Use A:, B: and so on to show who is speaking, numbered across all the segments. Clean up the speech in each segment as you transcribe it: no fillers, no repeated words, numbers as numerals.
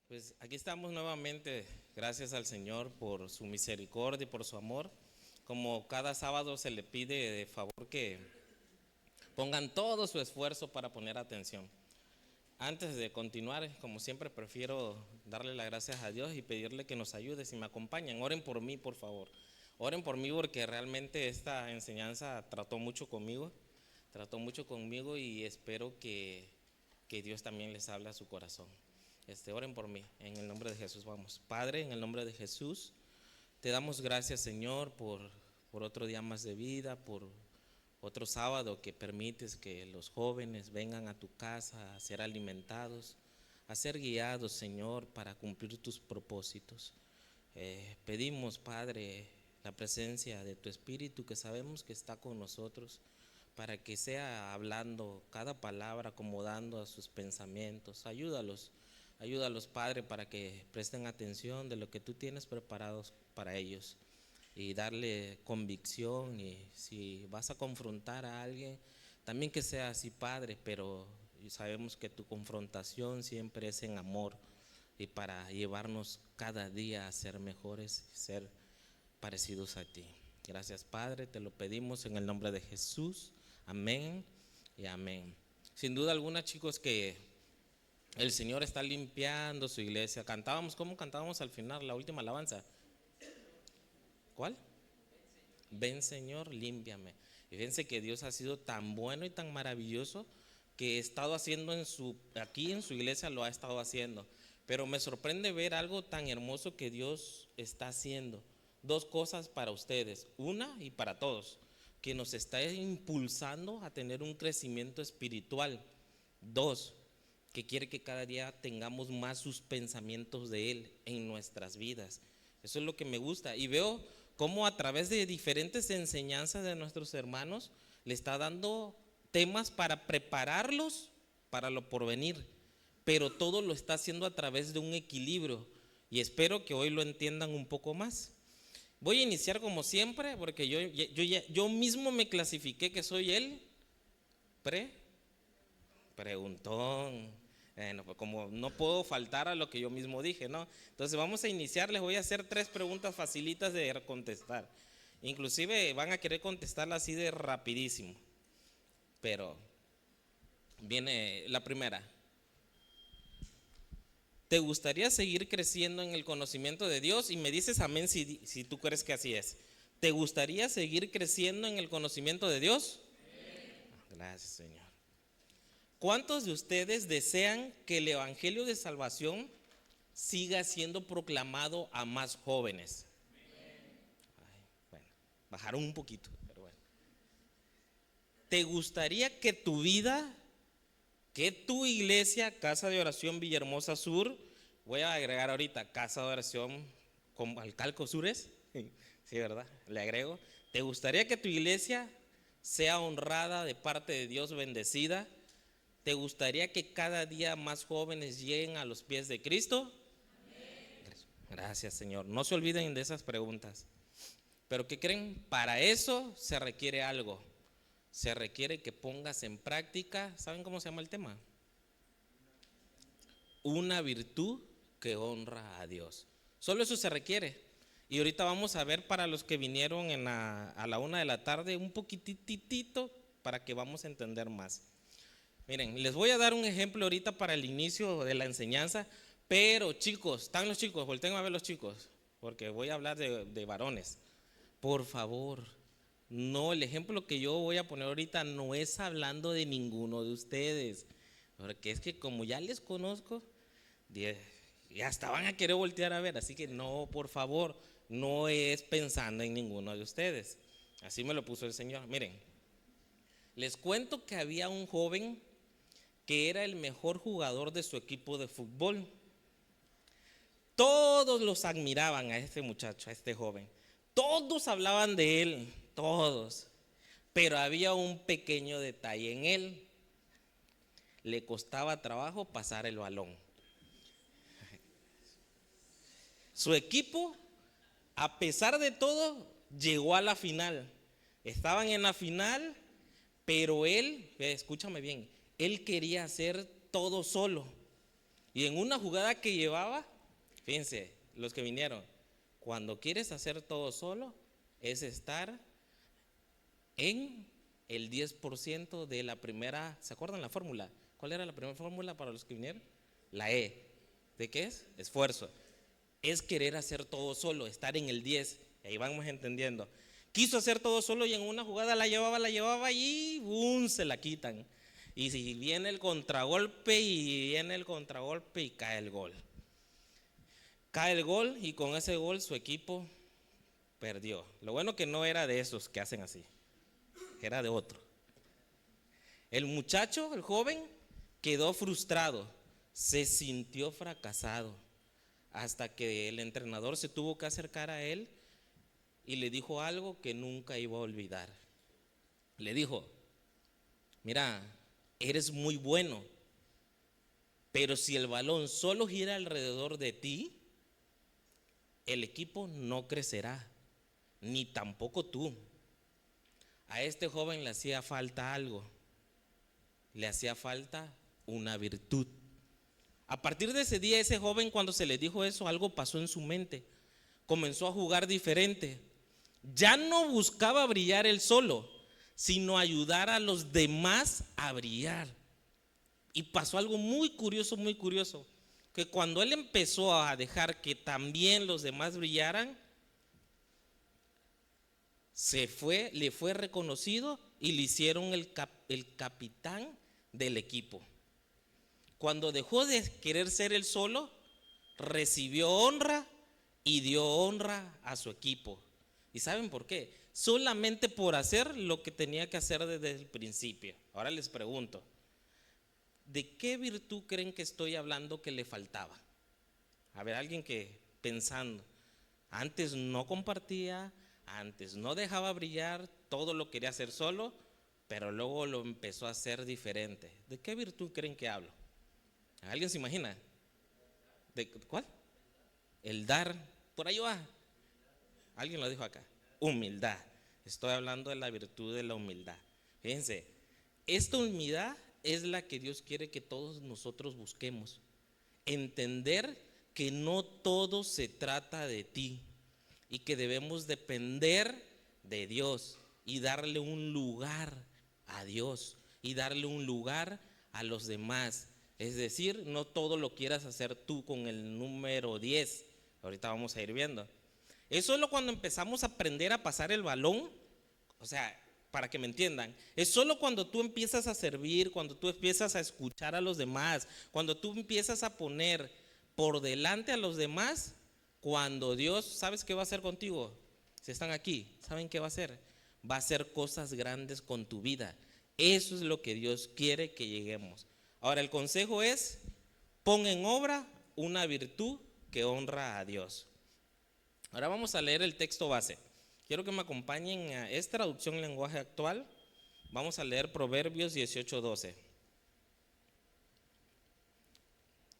A: Pues aquí estamos nuevamente, gracias al Señor por su misericordia y por su amor. Como cada sábado se le pide de favor que pongan todo su esfuerzo para poner atención. Antes de continuar, como siempre, prefiero darle las gracias a Dios y pedirle que nos ayude. Si me acompañan, oren por mí, por favor. Oren por mí porque realmente esta enseñanza trató mucho conmigo y espero que Dios también les hable a su corazón. Oren por mí, en el nombre de Jesús, vamos. Padre, en el nombre de Jesús, te damos gracias, Señor, por otro día más de vida, por otro sábado que permites que los jóvenes vengan a tu casa a ser alimentados, a ser guiados, Señor, para cumplir tus propósitos. Pedimos, Padre, la presencia de tu Espíritu que sabemos que está con nosotros, para que sea hablando cada palabra, acomodando a sus pensamientos. Ayúdalos, Padre, para que presten atención de lo que tú tienes preparados para ellos y darle convicción. Y si vas a confrontar a alguien, también que sea así, Padre, pero sabemos que tu confrontación siempre es en amor y para llevarnos cada día a ser mejores, ser parecidos a ti. Gracias, Padre, te lo pedimos en el nombre de Jesús. Amén y amén. Sin duda alguna, chicos, que el Señor está limpiando su iglesia. ¿Cómo cantábamos al final, la última alabanza? ¿Cuál? Ven, Señor, límpiame. Y fíjense que Dios ha sido tan bueno y tan maravilloso que he estado haciendo aquí en su iglesia, lo ha estado haciendo. Pero me sorprende ver algo tan hermoso que Dios está haciendo. Dos cosas para ustedes, una y para todos, que nos está impulsando a tener un crecimiento espiritual. Dos, que quiere que cada día tengamos más sus pensamientos de Él en nuestras vidas. Eso es lo que me gusta. Y veo cómo a través de diferentes enseñanzas de nuestros hermanos le está dando temas para prepararlos para lo porvenir, pero todo lo está haciendo a través de un equilibrio y espero que hoy lo entiendan un poco más. Voy a iniciar como siempre porque yo mismo me clasifiqué que soy el preguntón. Bueno, pues como no puedo faltar a lo que yo mismo dije, ¿no? Entonces vamos a iniciar, les voy a hacer 3 preguntas facilitas de contestar. Inclusive van a querer contestarla así de rapidísimo. Pero viene la primera. ¿Te gustaría seguir creciendo en el conocimiento de Dios? Y me dices amén si tú crees que así es. ¿Te gustaría seguir creciendo en el conocimiento de Dios? Gracias, Señor. ¿Cuántos de ustedes desean que el Evangelio de Salvación siga siendo proclamado a más jóvenes? Ay, bueno, bajaron un poquito, pero bueno. ¿Te gustaría que tu vida, que tu iglesia, Casa de Oración Villahermosa Sur, voy a agregar ahorita Casa de Oración con Alcalco Sures? Sí, ¿verdad? Le agrego. ¿Te gustaría que tu iglesia sea honrada de parte de Dios, bendecida? ¿Te gustaría que cada día más jóvenes lleguen a los pies de Cristo? Gracias, Señor. No se olviden de esas preguntas. Pero ¿qué creen? Para eso se requiere algo. Se requiere que pongas en práctica, ¿saben cómo se llama el tema? Una virtud que honra a Dios. Solo eso se requiere. Y ahorita vamos a ver para los que vinieron a la 1 de la tarde un poquitito para que vamos a entender más. Miren, les voy a dar un ejemplo ahorita para el inicio de la enseñanza, pero chicos, están los chicos, volteen a ver los chicos, porque voy a hablar de varones. Por favor, no, el ejemplo que yo voy a poner ahorita no es hablando de ninguno de ustedes, porque es que como ya les conozco, ya hasta van a querer voltear a ver, así que no, por favor, no es pensando en ninguno de ustedes. Así me lo puso el Señor. Miren, les cuento que había un joven que era el mejor jugador de su equipo de fútbol. Todos los admiraban a este muchacho, a este joven. Todos hablaban de él, todos. Pero había un pequeño detalle en él. Le costaba trabajo pasar el balón. Su equipo, a pesar de todo, llegó a la final. Estaban en la final, pero él, escúchame bien, él quería hacer todo solo. Y en una jugada que llevaba, fíjense, los que vinieron, cuando quieres hacer todo solo, es estar en el 10% de la primera, ¿se acuerdan la fórmula? ¿Cuál era la primera fórmula para los que vinieron? La E. ¿De qué es? Esfuerzo. Es querer hacer todo solo, estar en el 10. Ahí vamos entendiendo. Quiso hacer todo solo y en una jugada la llevaba y ¡bum! Se la quitan. Y si viene el contragolpe y cae el gol. Cae el gol y con ese gol su equipo perdió. Lo bueno que no era de esos que hacen así, era de otro. El muchacho, el joven, quedó frustrado, se sintió fracasado, hasta que el entrenador se tuvo que acercar a él y le dijo algo que nunca iba a olvidar. Le dijo: mira, eres muy bueno, pero si el balón solo gira alrededor de ti, el equipo no crecerá, ni tampoco tú. A este joven le hacía falta algo, le hacía falta una virtud. A partir de ese día, ese joven, cuando se le dijo eso, algo pasó en su mente. Comenzó a jugar diferente. Ya no buscaba brillar él solo, sino ayudar a los demás a brillar. Y pasó algo muy curioso, que cuando él empezó a dejar que también los demás brillaran, le fue reconocido y le hicieron el capitán del equipo. Cuando dejó de querer ser él solo, recibió honra y dio honra a su equipo. ¿Y saben por qué? Solamente por hacer lo que tenía que hacer desde el principio. Ahora les pregunto, ¿de qué virtud creen que estoy hablando que le faltaba? A ver, alguien que pensando, antes no compartía, antes no dejaba brillar, todo lo quería hacer solo, pero luego lo empezó a hacer diferente. ¿De qué virtud creen que hablo? ¿Alguien se imagina? ¿De cuál? El dar, por ahí va. Alguien lo dijo acá, humildad. Estoy hablando de la virtud de la humildad. Fíjense, esta humildad es la que Dios quiere que todos nosotros busquemos. Entender que no todo se trata de ti y que debemos depender de Dios y darle un lugar a Dios y darle un lugar a los demás. Es decir, no todo lo quieras hacer tú con el número 10. Ahorita vamos a ir viendo. Es solo cuando empezamos a aprender a pasar el balón, o sea, para que me entiendan, es solo cuando tú empiezas a servir, cuando tú empiezas a escuchar a los demás, cuando tú empiezas a poner por delante a los demás, cuando Dios, ¿sabes qué va a hacer contigo? Si están aquí, ¿saben qué va a hacer? Va a hacer cosas grandes con tu vida. Eso es lo que Dios quiere que lleguemos. Ahora, el consejo es: pon en obra una virtud que honra a Dios. Ahora vamos a leer el texto base. Quiero que me acompañen, es traducción en lenguaje actual. Vamos a leer Proverbios 18:12.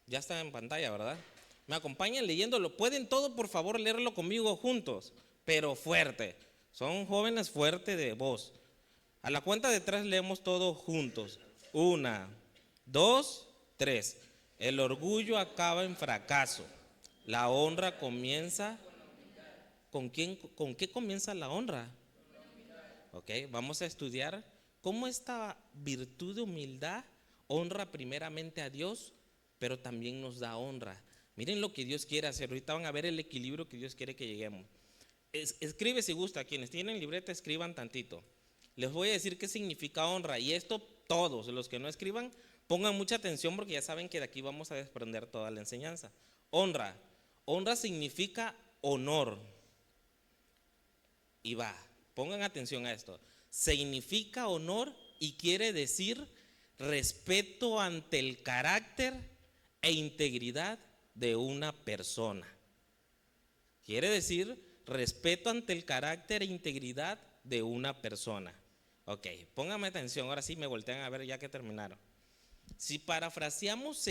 A: Ya está en pantalla, ¿verdad? Me acompañan leyéndolo. Pueden todo, por favor, leerlo conmigo juntos, pero fuerte. Son jóvenes fuertes de voz. A la cuenta de 3 leemos todos juntos. 1, 2, 3. El orgullo acaba en fracaso. La honra comienza. ¿Con qué comienza la honra? Ok, vamos a estudiar cómo esta virtud de humildad honra primeramente a Dios, pero también nos da honra. Miren lo que Dios quiere hacer. Ahorita van a ver el equilibrio que Dios quiere que lleguemos. Escribe si gusta. Quienes tienen libreta, escriban tantito. Les voy a decir qué significa honra. Y esto todos, los que no escriban, pongan mucha atención porque ya saben que de aquí vamos a desprender toda la enseñanza. Honra. Honra significa honor. Y va, pongan atención a esto. Significa honor y quiere decir respeto ante el carácter e integridad de una persona. Quiere decir respeto ante el carácter e integridad de una persona. Ok, pónganme atención, ahora sí me voltean a ver ya que terminaron. Si parafraseamos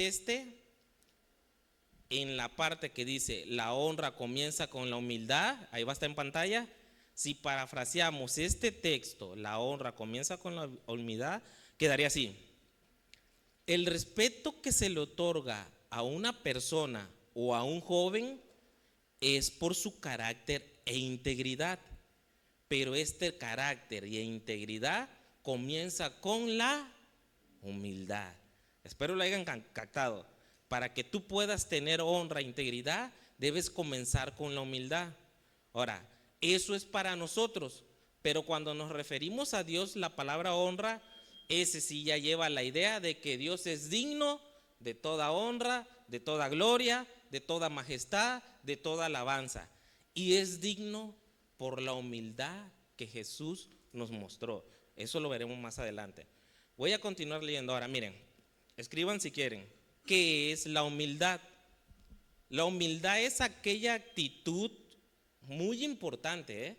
A: en la parte que dice la honra comienza con la humildad, ahí va a estar en pantalla. Si parafraseamos este texto, la honra comienza con la humildad, quedaría así: el respeto que se le otorga a una persona o a un joven es por su carácter e integridad. Pero este carácter y integridad comienza con la humildad. Espero lo hayan captado. Para que tú puedas tener honra e integridad, debes comenzar con la humildad. Ahora, eso es para nosotros, pero cuando nos referimos a Dios, la palabra honra, ese sí ya lleva la idea de que Dios es digno de toda honra, de toda gloria, de toda majestad, de toda alabanza. Y es digno por la humildad que Jesús nos mostró. Eso lo veremos más adelante. Voy a continuar leyendo ahora. Miren, escriban si quieren. ¿Qué es la humildad? La humildad es aquella actitud muy importante, ¿eh?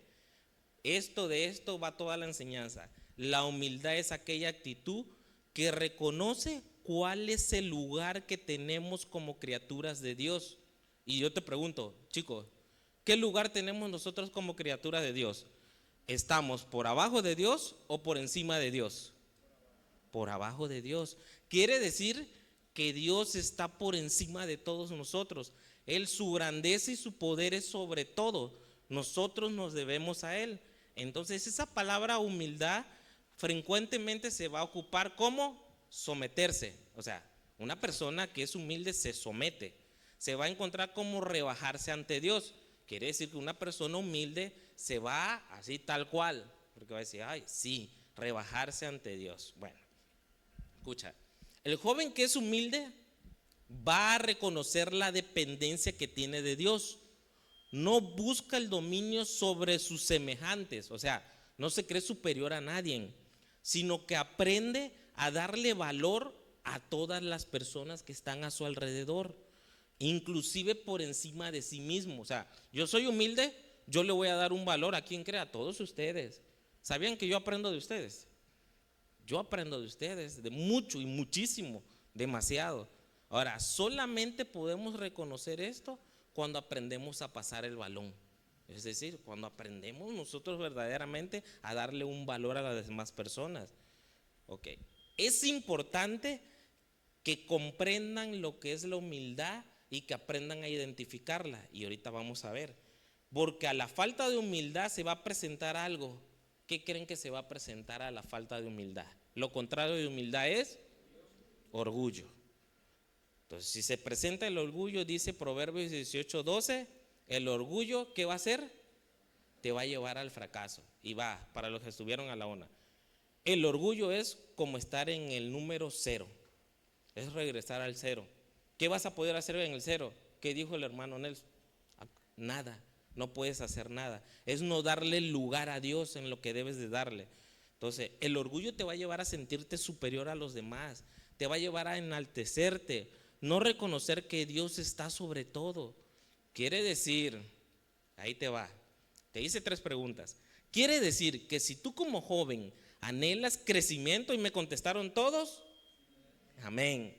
A: De esto va toda la enseñanza. La humildad es aquella actitud que reconoce cuál es el lugar que tenemos como criaturas de Dios. Y yo te pregunto, chicos, ¿qué lugar tenemos nosotros como criaturas de Dios? ¿Estamos por abajo de Dios o por encima de Dios? Por abajo de Dios. Quiere decir que Dios está por encima de todos nosotros. Él, su grandeza y su poder es sobre todo. Nosotros nos debemos a Él. Entonces esa palabra humildad frecuentemente se va a ocupar como someterse. O sea, una persona que es humilde se somete. Se va a encontrar como rebajarse ante Dios. Quiere decir que una persona humilde se va así tal cual. Porque va a decir, ay, sí, rebajarse ante Dios. Bueno, escucha. El joven que es humilde va a reconocer la dependencia que tiene de Dios. No busca el dominio sobre sus semejantes, o sea, no se cree superior a nadie, sino que aprende a darle valor a todas las personas que están a su alrededor, inclusive por encima de sí mismo. O sea, yo soy humilde, yo le voy a dar un valor a quien crea, a todos ustedes. ¿Sabían que yo aprendo de ustedes? Yo aprendo de ustedes, de mucho y muchísimo, demasiado. Ahora, solamente podemos reconocer esto cuando aprendemos a pasar el balón. Es decir, cuando aprendemos nosotros verdaderamente a darle un valor a las demás personas. Ok. Es importante que comprendan lo que es la humildad y que aprendan a identificarla. Y ahorita vamos a ver. Porque a la falta de humildad se va a presentar algo. ¿Qué creen que se va a presentar a la falta de humildad? Lo contrario de humildad es orgullo. Entonces, si se presenta el orgullo, dice Proverbios 18:12, el orgullo, ¿qué va a hacer? Te va a llevar al fracaso. Y va, para los que estuvieron a la una. El orgullo es como estar en el número 0. Es regresar al 0. ¿Qué vas a poder hacer en el 0? ¿Qué dijo el hermano Nelson? Nada. No puedes hacer nada. Es no darle lugar a Dios en lo que debes de darle. Entonces, el orgullo te va a llevar a sentirte superior a los demás. Te va a llevar a enaltecerte. No reconocer que Dios está sobre todo. Quiere decir, ahí te va. Te hice 3 preguntas. Quiere decir que si tú como joven anhelas crecimiento, y me contestaron todos, amén.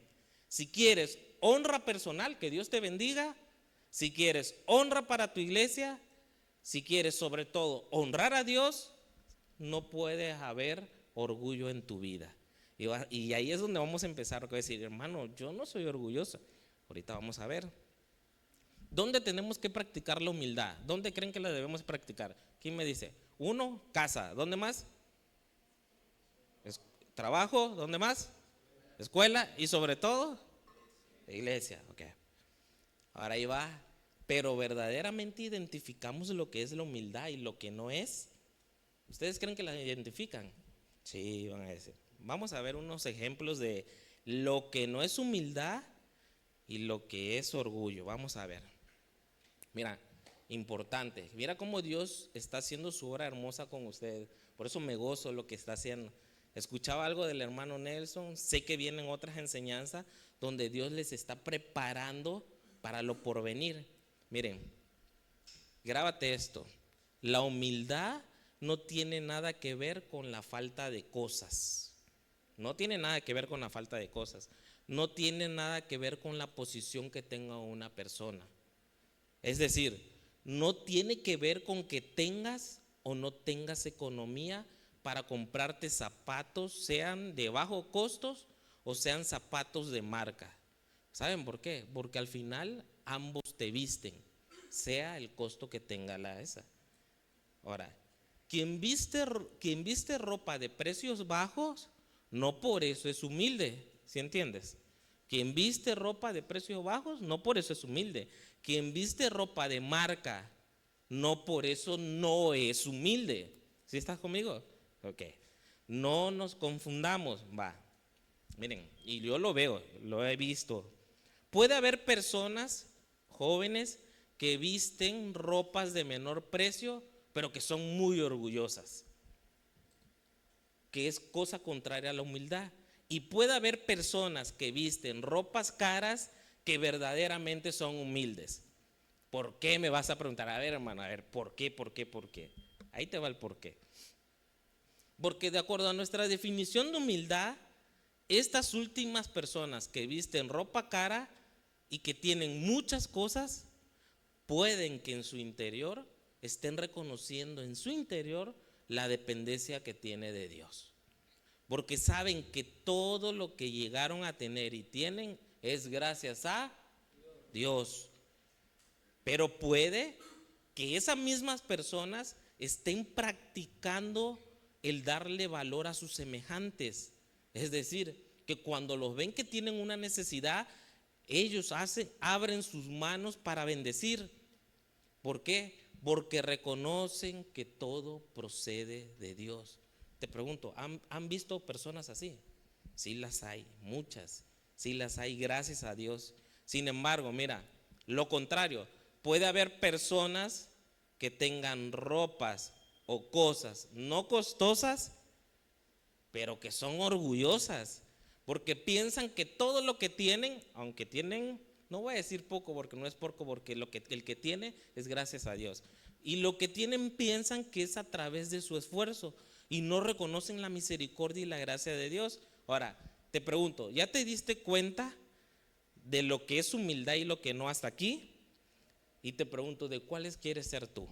A: Si quieres honra personal, que Dios te bendiga. Si quieres honra para tu iglesia, si quieres sobre todo honrar a Dios, no puede haber orgullo en tu vida. Y ahí es donde vamos a empezar a decir, hermano, yo no soy orgulloso. Ahorita vamos a ver. ¿Dónde tenemos que practicar la humildad? ¿Dónde creen que la debemos practicar? ¿Quién me dice? 1, casa. ¿Dónde más? Trabajo. ¿Dónde más? Escuela. Y sobre todo, iglesia. Ok. Ahora ahí va. Pero verdaderamente identificamos lo que es la humildad y lo que no es. ¿Ustedes creen que la identifican? Sí, van a decir. Vamos a ver unos ejemplos de lo que no es humildad y lo que es orgullo. Vamos a ver. Mira, importante. Mira cómo Dios está haciendo su obra hermosa con ustedes. Por eso me gozo lo que está haciendo. Escuchaba algo del hermano Nelson. Sé que vienen otras enseñanzas donde Dios les está preparando para lo porvenir. Miren, grábate esto. La humildad no tiene nada que ver con la falta de cosas. No tiene nada que ver con la falta de cosas. No tiene nada que ver con la posición que tenga una persona. Es decir, no tiene que ver con que tengas o no tengas economía para comprarte zapatos, sean de bajo costos o sean zapatos de marca. ¿Saben por qué? Porque al final ambos te visten, sea el costo que tenga la esa. Ahora, quien viste ropa de precios bajos, no por eso es humilde, ¿sí entiendes? Quien viste ropa de precios bajos, no por eso es humilde. Quien viste ropa de marca, no por eso no es humilde. ¿Sí estás conmigo? Ok. No nos confundamos, va. Miren, y yo lo veo, lo he visto. Puede haber personas jóvenes que visten ropas de menor precio, pero que son muy orgullosas, que es cosa contraria a la humildad. Y puede haber personas que visten ropas caras que verdaderamente son humildes. ¿Por qué me vas a preguntar? A ver, hermano, a ver, ¿por qué, por qué, por qué? Ahí te va el por qué. Porque de acuerdo a nuestra definición de humildad, estas últimas personas que visten ropa cara y que tienen muchas cosas, pueden que en su interior estén reconociendo en su interior la dependencia que tiene de Dios. Porque saben que todo lo que llegaron a tener y tienen es gracias a Dios. Pero puede que esas mismas personas estén practicando el darle valor a sus semejantes. Es decir, que cuando los ven que tienen una necesidad, ellos abren sus manos para bendecir. ¿Por qué? Porque reconocen que todo procede de Dios. Te pregunto, ¿han visto personas así? Sí las hay, muchas. Sí las hay, gracias a Dios. Sin embargo, mira, lo contrario, puede haber personas que tengan ropas o cosas no costosas, pero que son orgullosas, porque piensan que todo lo que tienen, aunque tienen, no voy a decir poco porque no es poco, porque el que tiene es gracias a Dios. Y lo que tienen piensan que es a través de su esfuerzo y no reconocen la misericordia y la gracia de Dios. Ahora, te pregunto, ¿ya te diste cuenta de lo que es humildad y lo que no hasta aquí? Y te pregunto, ¿de cuáles quieres ser tú?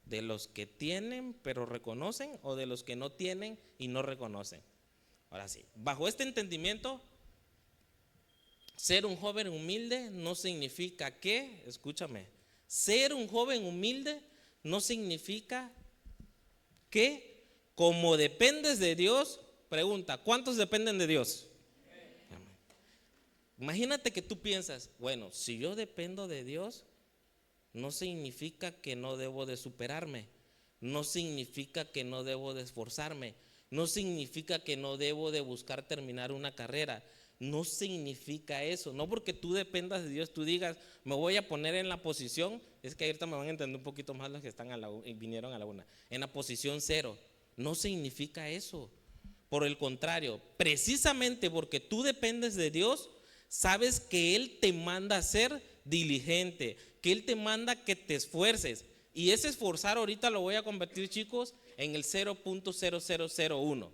A: ¿De los que tienen pero reconocen o de los que no tienen y no reconocen? Ahora sí, bajo este entendimiento, ser un joven humilde no significa que, escúchame, ser un joven humilde no significa que como dependes de Dios, pregunta, ¿cuántos dependen de Dios? Imagínate que tú piensas, bueno, si yo dependo de Dios, no significa que no debo de superarme, no significa que no debo de esforzarme, no significa que no debo de buscar terminar una carrera, no significa eso. No porque tú dependas de Dios, tú digas, me voy a poner en la posición, es que ahorita me van a entender un poquito más los que están vinieron a la una, en la posición cero. No significa eso. Por el contrario, precisamente porque tú dependes de Dios, sabes que Él te manda a ser diligente, que Él te manda que te esfuerces. Y ese esforzar ahorita lo voy a convertir, chicos, en el 0.0001.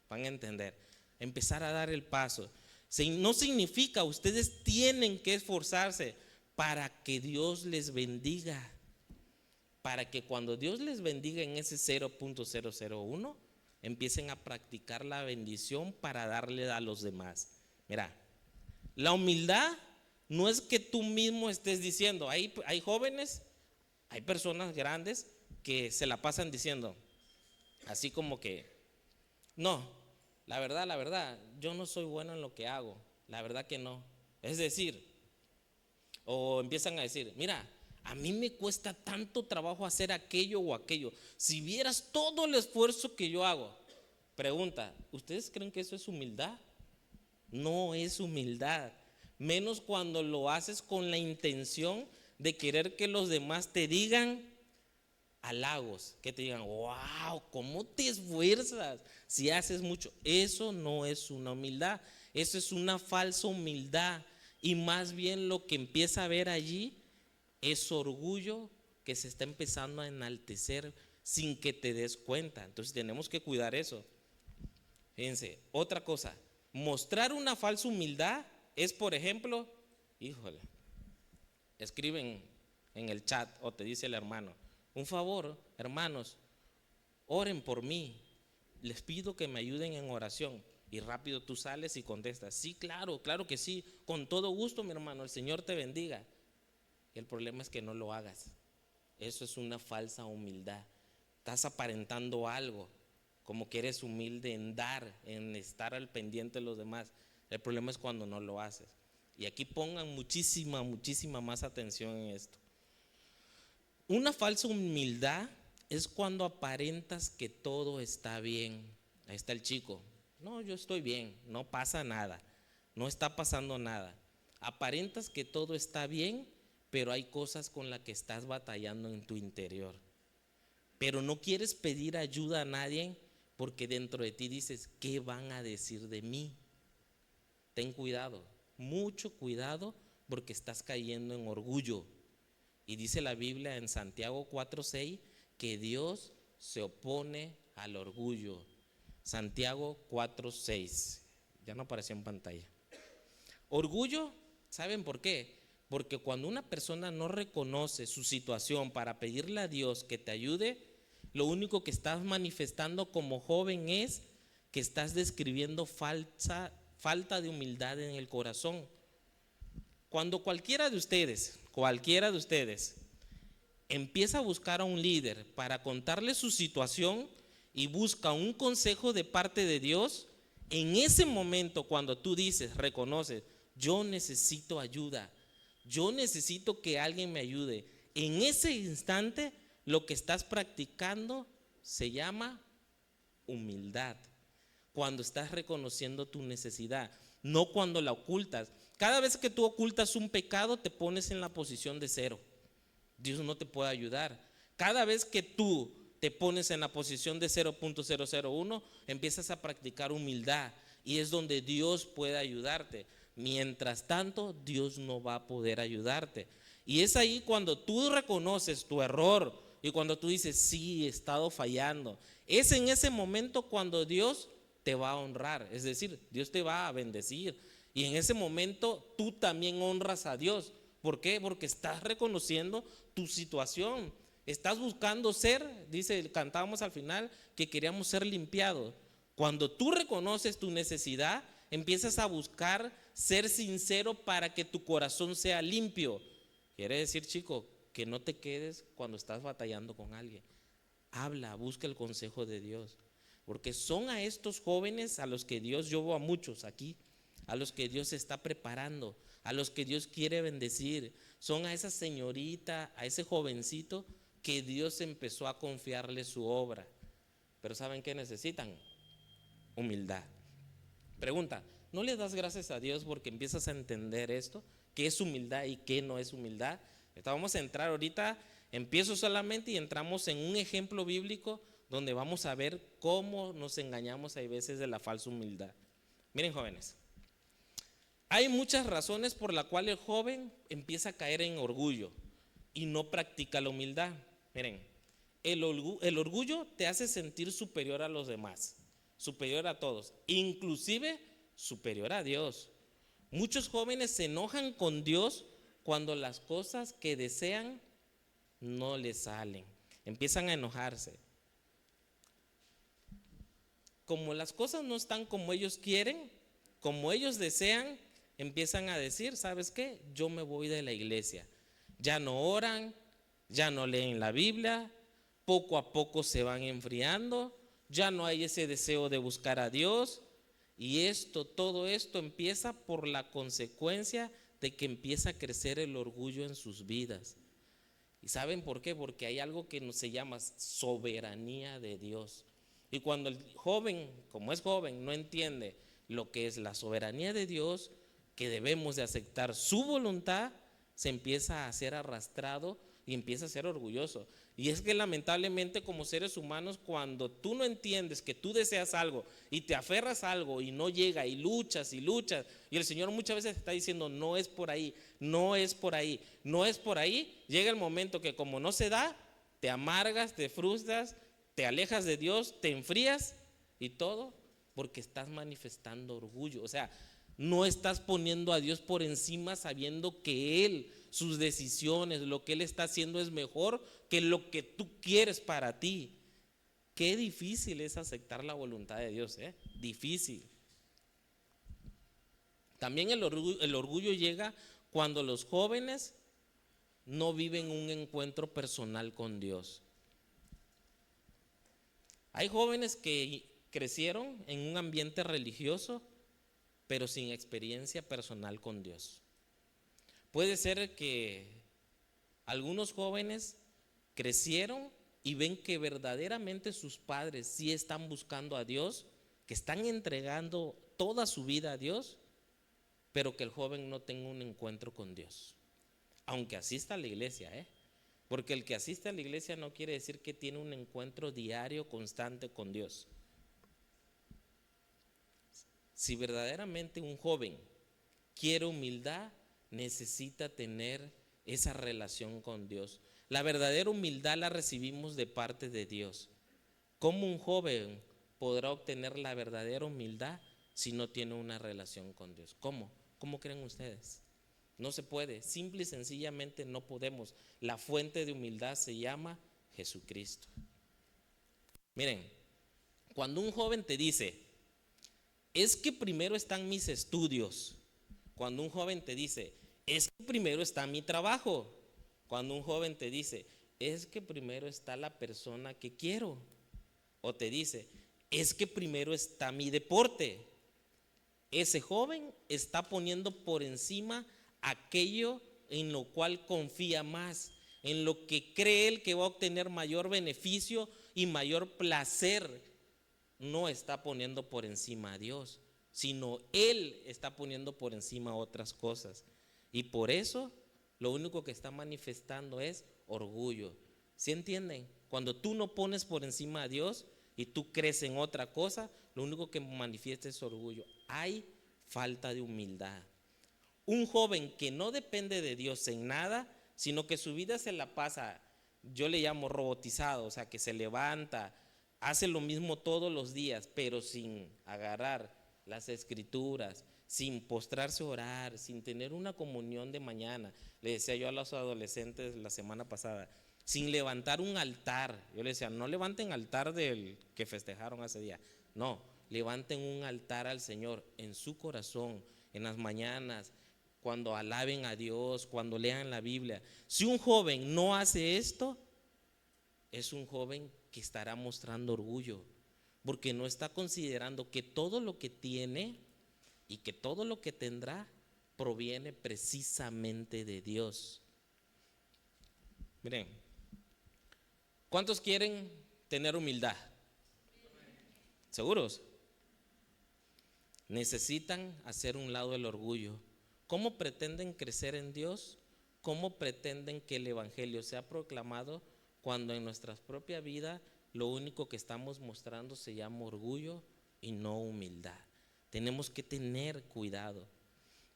A: Van a entender. Empezar a dar el paso. No significa, ustedes tienen que esforzarse para que Dios les bendiga. Para que cuando Dios les bendiga en ese 0.001, empiecen a practicar la bendición para darle a los demás. Mira, la humildad no es que tú mismo estés diciendo, hay jóvenes, hay personas grandes que se la pasan diciendo, así como que, no, la verdad, yo no soy bueno en lo que hago, la verdad que no. Es decir, o empiezan a decir, mira, a mí me cuesta tanto trabajo hacer aquello o aquello. Si vieras todo el esfuerzo que yo hago. Pregunta, ¿ustedes creen que eso es humildad? No es humildad, menos cuando lo haces con la intención de querer que los demás te digan halagos, que te digan, wow, ¿cómo te esfuerzas si haces mucho? Eso no es una humildad, eso es una falsa humildad. Y más bien lo que empieza a ver allí es orgullo que se está empezando a enaltecer sin que te des cuenta. Entonces tenemos que cuidar eso. Fíjense, otra cosa, mostrar una falsa humildad es, por ejemplo, híjole, escriben en el chat o te dice el hermano, un favor, hermanos, oren por mí, les pido que me ayuden en oración. Y rápido tú sales y contestas, sí, claro, claro que sí, con todo gusto, mi hermano, el Señor te bendiga. Y el problema es que no lo hagas. Eso es una falsa humildad. Estás aparentando algo, como que eres humilde en dar, en estar al pendiente de los demás. El problema es cuando no lo haces. Y aquí pongan muchísima más atención en esto. Una falsa humildad es cuando aparentas que todo está bien. Ahí está el chico. No, yo estoy bien, no pasa nada, no está pasando nada. Aparentas que todo está bien, pero hay cosas con las que estás batallando en tu interior. Pero no quieres pedir ayuda a nadie porque dentro de ti dices, ¿qué van a decir de mí? Ten cuidado, mucho cuidado, porque estás cayendo en orgullo. Y dice la Biblia en Santiago 4:6 que Dios se opone al orgullo. Santiago 4:6, ya no apareció en pantalla. Orgullo, ¿saben por qué? Porque cuando una persona no reconoce su situación para pedirle a Dios que te ayude, lo único que estás manifestando como joven es que estás describiendo falta de humildad en el corazón. Cuando cualquiera de ustedes empieza a buscar a un líder para contarle su situación y busca un consejo de parte de Dios, en ese momento cuando tú dices, reconoces, yo necesito ayuda, yo necesito que alguien me ayude, en ese instante lo que estás practicando se llama humildad. Cuando estás reconociendo tu necesidad, no cuando la ocultas. Cada vez que tú ocultas un pecado, te pones en la posición de cero. Dios no te puede ayudar. Cada vez que tú te pones en la posición de 0.001, empiezas a practicar humildad y es donde Dios puede ayudarte. Mientras tanto, Dios no va a poder ayudarte. Y es ahí cuando tú reconoces tu error y cuando tú dices, sí, he estado fallando. Es en ese momento cuando Dios te va a honrar, es decir, Dios te va a bendecir. Y en ese momento tú también honras a Dios. ¿Por qué? Porque estás reconociendo tu situación. Estás buscando ser, dice, cantábamos al final que queríamos ser limpiados. Cuando tú reconoces tu necesidad, empiezas a buscar ser sincero para que tu corazón sea limpio. Quiere decir, chico, que no te quedes cuando estás batallando con alguien. Habla, busca el consejo de Dios. Porque son a estos jóvenes a los que Dios, yo veo a muchos aquí, a los que Dios está preparando, a los que Dios quiere bendecir. Son a esa señorita, a ese jovencito que Dios empezó a confiarle su obra. Pero ¿saben qué necesitan? Humildad. Pregunta, ¿no le das gracias a Dios porque empiezas a entender esto? ¿Qué es humildad y qué no es humildad? Vamos a entrar ahorita, empiezo solamente y entramos en un ejemplo bíblico donde vamos a ver cómo nos engañamos a veces de la falsa humildad. Miren, jóvenes, hay muchas razones por las cuales el joven empieza a caer en orgullo y no practica la humildad. Miren, el orgullo te hace sentir superior a los demás, superior a todos, inclusive superior a Dios. Muchos jóvenes se enojan con Dios cuando las cosas que desean no les salen. Empiezan a enojarse. Como las cosas no están como ellos quieren, como ellos desean, empiezan a decir, ¿sabes qué? Yo me voy de la iglesia. Ya no oran, ya no leen la Biblia, poco a poco se van enfriando, ya no hay ese deseo de buscar a Dios. Y todo esto empieza por la consecuencia de que empieza a crecer el orgullo en sus vidas. ¿Y saben por qué? Porque hay algo que se llama soberanía de Dios. Y cuando el joven, como es joven, no entiende lo que es la soberanía de Dios, que debemos de aceptar su voluntad, se empieza a ser arrastrado y empieza a ser orgulloso. Y es que lamentablemente como seres humanos, cuando tú no entiendes que tú deseas algo y te aferras a algo y no llega y luchas, y el Señor muchas veces te está diciendo, no es por ahí, no es por ahí, no es por ahí, llega el momento que como no se da, te amargas, te frustras, te alejas de Dios, te enfrías y todo porque estás manifestando orgullo. O sea, no estás poniendo a Dios por encima sabiendo que Él, sus decisiones, lo que Él está haciendo es mejor que lo que tú quieres para ti. Qué difícil es aceptar la voluntad de Dios, difícil. También el orgullo llega cuando los jóvenes no viven un encuentro personal con Dios. Hay jóvenes que crecieron en un ambiente religioso, pero sin experiencia personal con Dios. Puede ser que algunos jóvenes crecieron y ven que verdaderamente sus padres sí están buscando a Dios, que están entregando toda su vida a Dios, pero que el joven no tenga un encuentro con Dios, aunque asista a la iglesia, porque el que asiste a la iglesia no quiere decir que tiene un encuentro diario, constante con Dios. Si verdaderamente un joven quiere humildad, necesita tener esa relación con Dios. La verdadera humildad la recibimos de parte de Dios. ¿Cómo un joven podrá obtener la verdadera humildad si no tiene una relación con Dios? ¿Cómo? ¿Cómo creen ustedes? No se puede, simple y sencillamente no podemos. La fuente de humildad se llama Jesucristo. Miren, cuando un joven te dice, es que primero están mis estudios. Cuando un joven te dice, es que primero está mi trabajo. Cuando un joven te dice, es que primero está la persona que quiero. O te dice, es que primero está mi deporte. Ese joven está poniendo por encima aquello en lo cual confía más, en lo que cree él que va a obtener mayor beneficio y mayor placer. No está poniendo por encima a Dios, sino él está poniendo por encima otras cosas. Y por eso lo único que está manifestando es orgullo. ¿Sí entienden? Cuando tú no pones por encima a Dios y tú crees en otra cosa, lo único que manifiesta es orgullo. Hay falta de humildad. Un joven que no depende de Dios en nada, sino que su vida se la pasa, yo le llamo robotizado, o sea, que se levanta, hace lo mismo todos los días, pero sin agarrar las escrituras, sin postrarse a orar, sin tener una comunión de mañana. Le decía yo a los adolescentes la semana pasada, sin levantar un altar. Yo le decía, no levanten altar del que festejaron ese día, no, levanten un altar al Señor en su corazón, en las mañanas, cuando alaben a Dios, cuando lean la Biblia. Si un joven no hace esto, es un joven que estará mostrando orgullo, porque no está considerando que todo lo que tiene y que todo lo que tendrá proviene precisamente de Dios. Miren, ¿cuántos quieren tener humildad? ¿Seguros? Necesitan hacer un lado el orgullo. ¿Cómo pretenden crecer en Dios? ¿Cómo pretenden que el evangelio sea proclamado cuando en nuestra propia vida lo único que estamos mostrando se llama orgullo y no humildad? Tenemos que tener cuidado.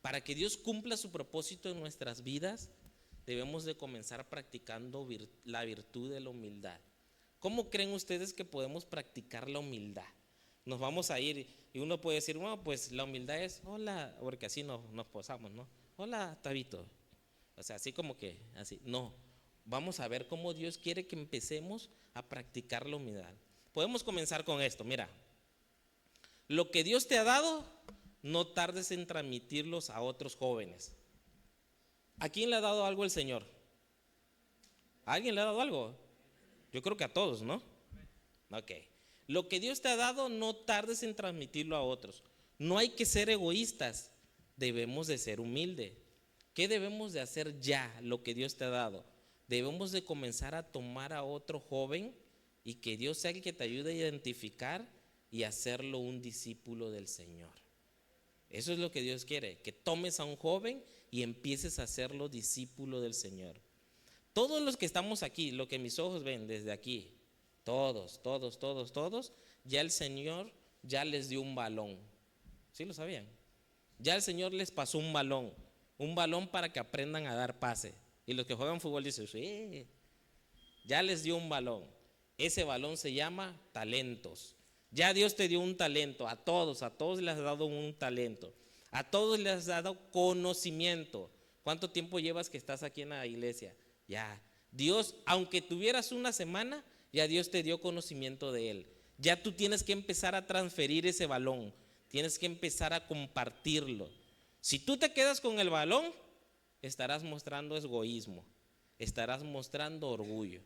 A: Para que Dios cumpla su propósito en nuestras vidas, debemos de comenzar practicando la virtud de la humildad. ¿Cómo creen ustedes que podemos practicar la humildad? Nos vamos a ir y uno puede decir, bueno, pues la humildad es, hola, porque así nos posamos, ¿no? Hola, Tabito. O sea, así como que, así, no. Vamos a ver cómo Dios quiere que empecemos a practicar la humildad. Podemos comenzar con esto, mira. Lo que Dios te ha dado, no tardes en transmitirlos a otros jóvenes. ¿A quién le ha dado algo el Señor? ¿A alguien le ha dado algo? Yo creo que a todos, ¿no? Ok. Lo que Dios te ha dado, no tardes en transmitirlo a otros. No hay que ser egoístas, debemos de ser humildes. ¿Qué debemos de hacer ya, lo que Dios te ha dado? Debemos de comenzar a tomar a otro joven y que Dios sea el que te ayude a identificar y hacerlo un discípulo del Señor. Eso es lo que Dios quiere, que tomes a un joven y empieces a hacerlo discípulo del Señor. Todos los que estamos aquí, lo que mis ojos ven desde aquí, todos, ya el Señor ya les dio un balón. ¿Sí lo sabían? Ya el Señor les pasó un balón para que aprendan a dar pase. Y los que juegan fútbol dicen, sí, ya les dio un balón. Ese balón se llama talentos. Ya Dios te dio un talento, a todos les has dado un talento. A todos les has dado conocimiento. ¿Cuánto tiempo llevas que estás aquí en la iglesia? Ya, Dios, aunque tuvieras una semana, ya Dios te dio conocimiento de Él. Ya tú tienes que empezar a transferir ese balón, tienes que empezar a compartirlo. Si tú te quedas con el balón, estarás mostrando egoísmo, estarás mostrando orgullo.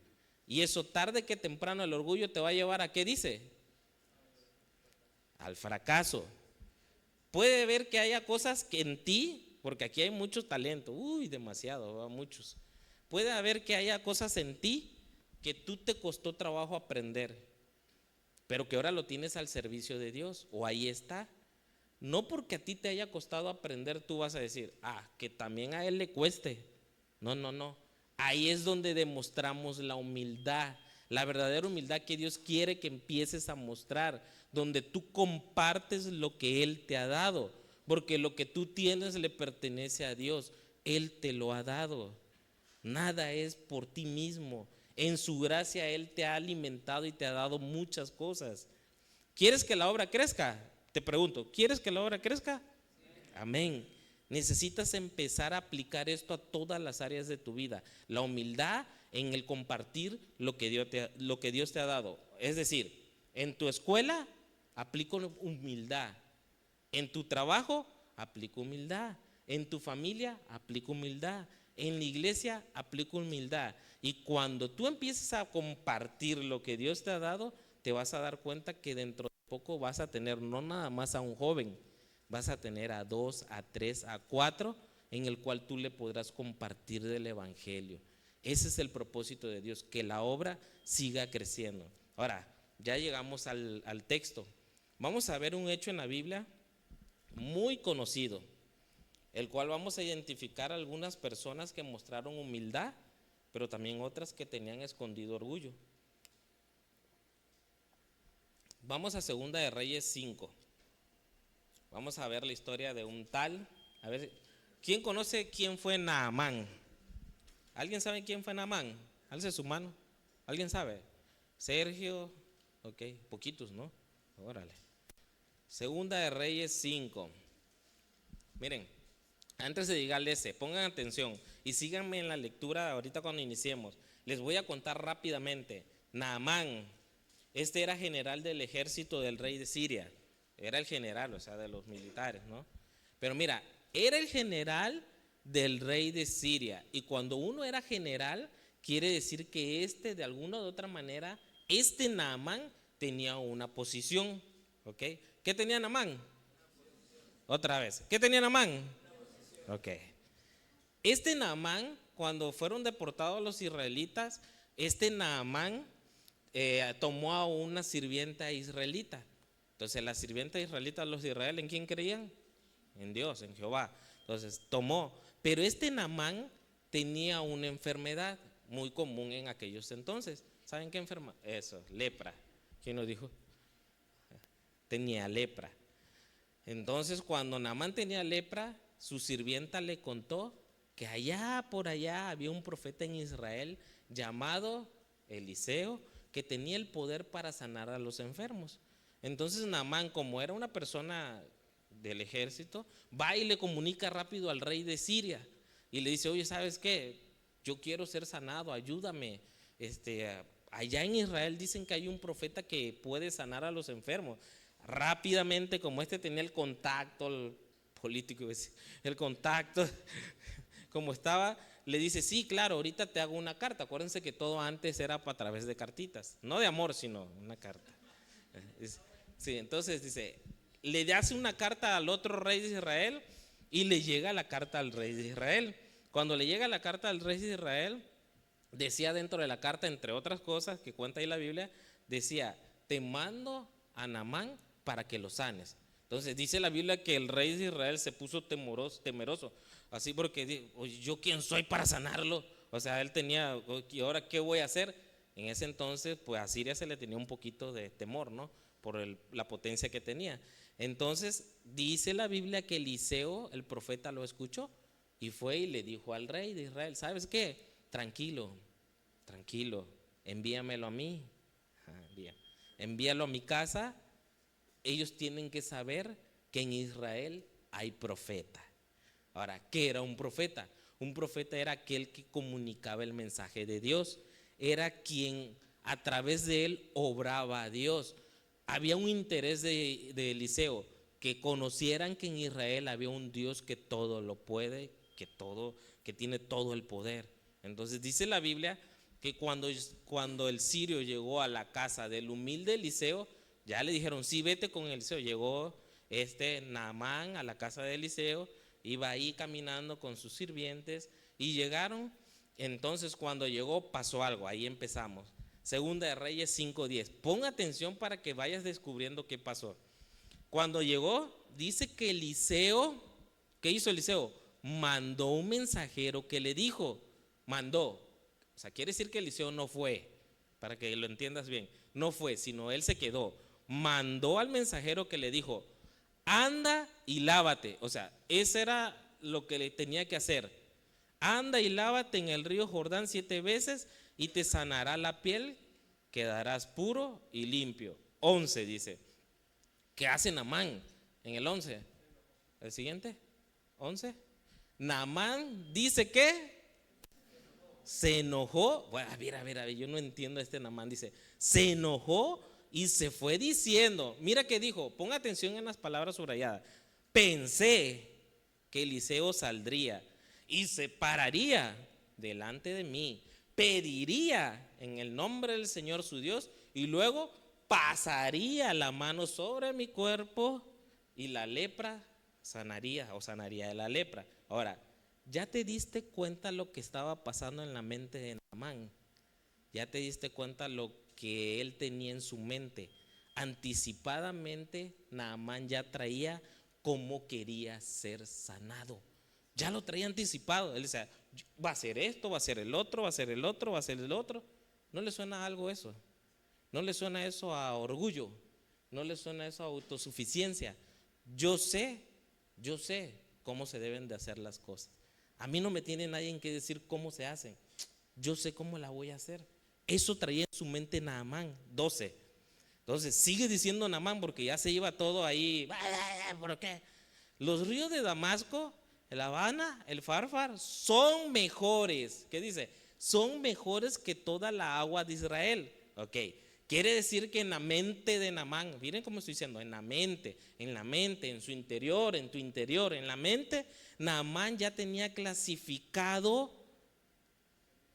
A: Y eso tarde que temprano el orgullo te va a llevar a, ¿qué dice? Al fracaso. Puede ver que haya cosas que en ti, porque aquí hay mucho talento, demasiado, muchos. Puede haber que haya cosas en ti que tú te costó trabajo aprender, pero que ahora lo tienes al servicio de Dios, o ahí está. No porque a ti te haya costado aprender, tú vas a decir, que también a él le cueste. No, no, no. Ahí es donde demostramos la humildad, la verdadera humildad que Dios quiere que empieces a mostrar, donde tú compartes lo que Él te ha dado, porque lo que tú tienes le pertenece a Dios, Él te lo ha dado. Nada es por ti mismo. En su gracia Él te ha alimentado y te ha dado muchas cosas. ¿Quieres que la obra crezca? Te pregunto, ¿quieres que la obra crezca? Amén. Necesitas empezar a aplicar esto a todas las áreas de tu vida. La humildad en el compartir lo que Dios te ha dado. Es decir, en tu escuela, aplica humildad. En tu trabajo, aplica humildad. En tu familia, aplica humildad. En la iglesia, aplica humildad. Y cuando tú empieces a compartir lo que Dios te ha dado, te vas a dar cuenta que dentro de poco vas a tener no nada más a un joven, vas a tener a 2, a 3, a 4, en el cual tú le podrás compartir del evangelio. Ese es el propósito de Dios, que la obra siga creciendo. Ahora, ya llegamos al texto. Vamos a ver un hecho en la Biblia muy conocido, el cual vamos a identificar a algunas personas que mostraron humildad, pero también otras que tenían escondido orgullo. Vamos a Segunda de Reyes 5. Vamos a ver la historia de un tal. A ver, ¿quién conoce quién fue Naamán? ¿Alguien sabe quién fue Naamán? Alce su mano. ¿Alguien sabe? Sergio. Ok, poquitos, ¿no? Órale. Segunda de Reyes 5. Miren, antes de llegar al ese, pongan atención y síganme en la lectura ahorita cuando iniciemos. Les voy a contar rápidamente. Naamán, este era general del ejército del rey de Siria. Era el general, o sea, de los militares, ¿no? Pero mira, era el general del rey de Siria. Y cuando uno era general, quiere decir que de alguna u otra manera, Naamán tenía una posición, ¿ok? ¿Qué tenía Naamán? Otra vez, ¿qué tenía Naamán? Ok. Naamán, cuando fueron deportados los israelitas, Naamán tomó a una sirvienta israelita. Entonces la sirvienta israelita, los de Israel, ¿en quién creían? En Dios, en Jehová. Entonces tomó, pero Naamán tenía una enfermedad muy común en aquellos entonces. ¿Saben qué enfermedad? Eso, lepra. ¿Quién nos dijo? Tenía lepra. Entonces cuando Naamán tenía lepra, su sirvienta le contó que allá por allá había un profeta en Israel llamado Eliseo, que tenía el poder para sanar a los enfermos. Entonces Naamán, como era una persona del ejército, va y le comunica rápido al rey de Siria y le dice, oye, ¿sabes qué? Yo quiero ser sanado, ayúdame. Allá en Israel dicen que hay un profeta que puede sanar a los enfermos. Rápidamente, como tenía el contacto, el político, el contacto, como estaba, le dice, sí, claro, ahorita te hago una carta. Acuérdense que todo antes era a través de cartitas, no de amor, sino una carta. Sí, entonces dice, le hace una carta al otro rey de Israel y le llega la carta al rey de Israel. Cuando le llega la carta al rey de Israel, decía dentro de la carta, entre otras cosas que cuenta ahí la Biblia, decía, te mando a Naamán para que lo sanes. Entonces dice la Biblia que el rey de Israel se puso temeroso, así porque, oye, ¿yo quién soy para sanarlo? O sea, él tenía, ¿y ahora qué voy a hacer? En ese entonces, pues a Siria se le tenía un poquito de temor, ¿no? Por la potencia que tenía. Entonces dice la Biblia que Eliseo, el profeta, lo escuchó y fue y le dijo al rey de Israel, ¿sabes qué? Tranquilo, envíamelo a mí, envíalo a mi casa. Ellos tienen que saber que en Israel hay profeta. Ahora, ¿qué era un profeta? Un profeta era aquel que comunicaba el mensaje de Dios, era quien a través de él obraba a Dios. Había un interés de Eliseo, que conocieran que en Israel había un Dios que todo lo puede, que tiene todo el poder. Entonces dice la Biblia que cuando el sirio llegó a la casa del humilde Eliseo, ya le dijeron, sí, vete con Eliseo. Llegó Naamán a la casa de Eliseo, iba ahí caminando con sus sirvientes y llegaron. Entonces cuando llegó pasó algo, ahí empezamos. Segunda de Reyes 5:10. Pon atención para que vayas descubriendo qué pasó. Cuando llegó, dice que Eliseo, ¿qué hizo Eliseo? Mandó un mensajero que le dijo, mandó. O sea, quiere decir que Eliseo no fue, para que lo entiendas bien. No fue, sino él se quedó. Mandó al mensajero que le dijo, anda y lávate. O sea, eso era lo que le tenía que hacer. Anda y lávate en el río Jordán 7 veces y te sanará la piel, quedarás puro y limpio. 11 dice. ¿Qué hace Naamán en el 11? ¿El siguiente? 11. Naamán dice que se enojó. Bueno, a ver, yo no entiendo Naamán. Dice, se enojó y se fue diciendo, mira que dijo, pon atención en las palabras subrayadas. Pensé que Eliseo saldría y se pararía delante de mí, pediría en el nombre del Señor su Dios y luego pasaría la mano sobre mi cuerpo y la lepra sanaría o sanaría de la lepra. Ahora, ¿ya te diste cuenta lo que estaba pasando en la mente de Naamán? ¿Ya te diste cuenta lo que él tenía en su mente? Anticipadamente Naamán ya traía cómo quería ser sanado. Ya lo traía anticipado. Él decía, va a ser esto, va a ser el otro, va a ser el otro, va a ser el otro. ¿No le suena algo eso? ¿No le suena eso a orgullo? ¿No le suena eso a autosuficiencia? Yo sé cómo se deben de hacer las cosas. A mí no me tiene nadie que decir cómo se hacen. Yo sé cómo la voy a hacer. Eso traía en su mente Naamán. 12. Entonces sigue diciendo Naamán porque ya se iba todo ahí. ¿Por qué? Los ríos de Damasco, el Habana, el Farfar son mejores. ¿Qué dice? Son mejores que toda la agua de Israel. Ok. Quiere decir que en la mente de Naamán, miren cómo estoy diciendo, en la mente, en su interior, en tu interior, en la mente, Naamán ya tenía clasificado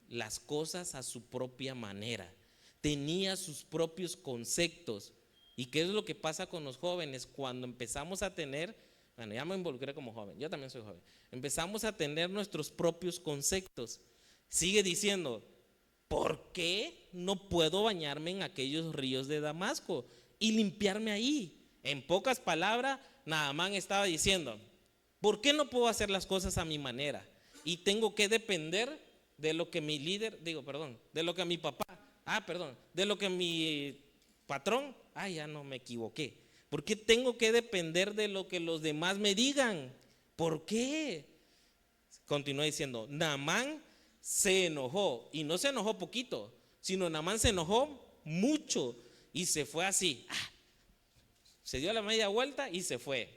A: las cosas a su propia manera, tenía sus propios conceptos. ¿Y qué es lo que pasa con los jóvenes cuando empezamos a tener, bueno, ya me involucré como joven, yo también soy joven, empezamos a tener nuestros propios conceptos? Sigue diciendo, ¿por qué no puedo bañarme en aquellos ríos de Damasco y limpiarme ahí? En pocas palabras, Naamán estaba diciendo, ¿por qué no puedo hacer las cosas a mi manera? Y tengo que depender de lo que mi líder, de lo que mi papá, de lo que mi patrón, ya no me equivoqué. ¿Por qué tengo que depender de lo que los demás me digan? ¿Por qué? Continúa diciendo, Naamán se enojó, y no se enojó poquito, sino Naamán se enojó mucho y se fue así. Se dio la media vuelta y se fue.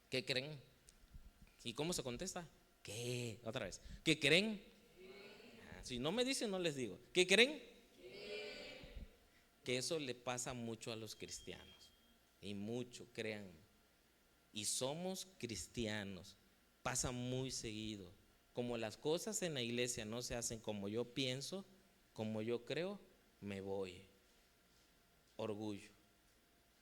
A: ¿Qué creen? ¿Y cómo se contesta? ¿Qué? Otra vez. ¿Qué creen? Si no me dicen, no les digo. ¿Qué creen? Que eso le pasa mucho a los cristianos. Y mucho, créanme. Y somos cristianos. Pasa muy seguido. Como las cosas en la iglesia no se hacen como yo pienso, como yo creo, me voy. Orgullo.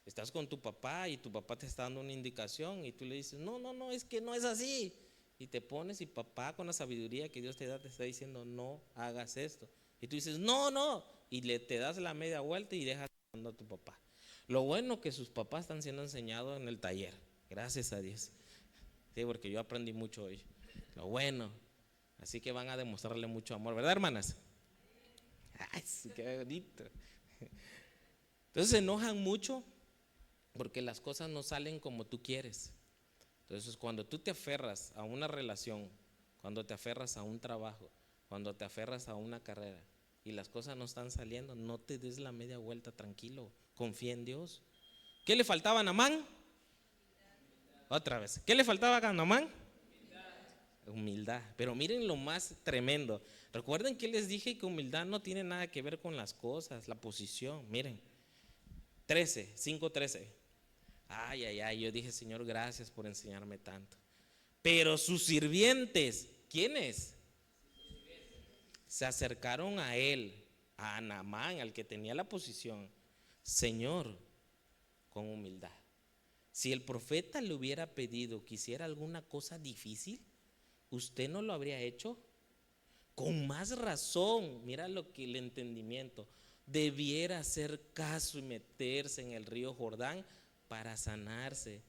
A: Estás con tu papá y tu papá te está dando una indicación y tú le dices, no, es que no es así. Y te pones y papá con la sabiduría que Dios te da te está diciendo, no hagas esto. Y tú dices, no. Y te das la media vuelta y dejas a tu papá. Lo bueno que sus papás están siendo enseñados en el taller. Gracias a Dios. Sí, porque yo aprendí mucho hoy. Lo bueno. Así que van a demostrarle mucho amor, ¿verdad, hermanas? Ay, qué bonito. Entonces se enojan mucho porque las cosas no salen como tú quieres. Entonces cuando tú te aferras a una relación, cuando te aferras a un trabajo, cuando te aferras a una carrera y las cosas no están saliendo, no te des la media vuelta, tranquilo, confía en Dios. ¿Qué le faltaba a Naamán? Otra vez. ¿Qué le faltaba a Naamán? Humildad. Pero miren lo más tremendo. Recuerden que les dije que humildad no tiene nada que ver con las cosas, la posición. Miren, 5:13. Ay, ay, ay, yo dije, Señor, gracias por enseñarme tanto. Pero sus sirvientes, ¿quiénes? Se acercaron a él, a Naamán, al que tenía la posición. Señor, con humildad. Si el profeta le hubiera pedido que hiciera alguna cosa difícil, ¿usted no lo habría hecho? Con más razón, mira lo que el entendimiento, debiera hacer caso y meterse en el río Jordán para sanarse.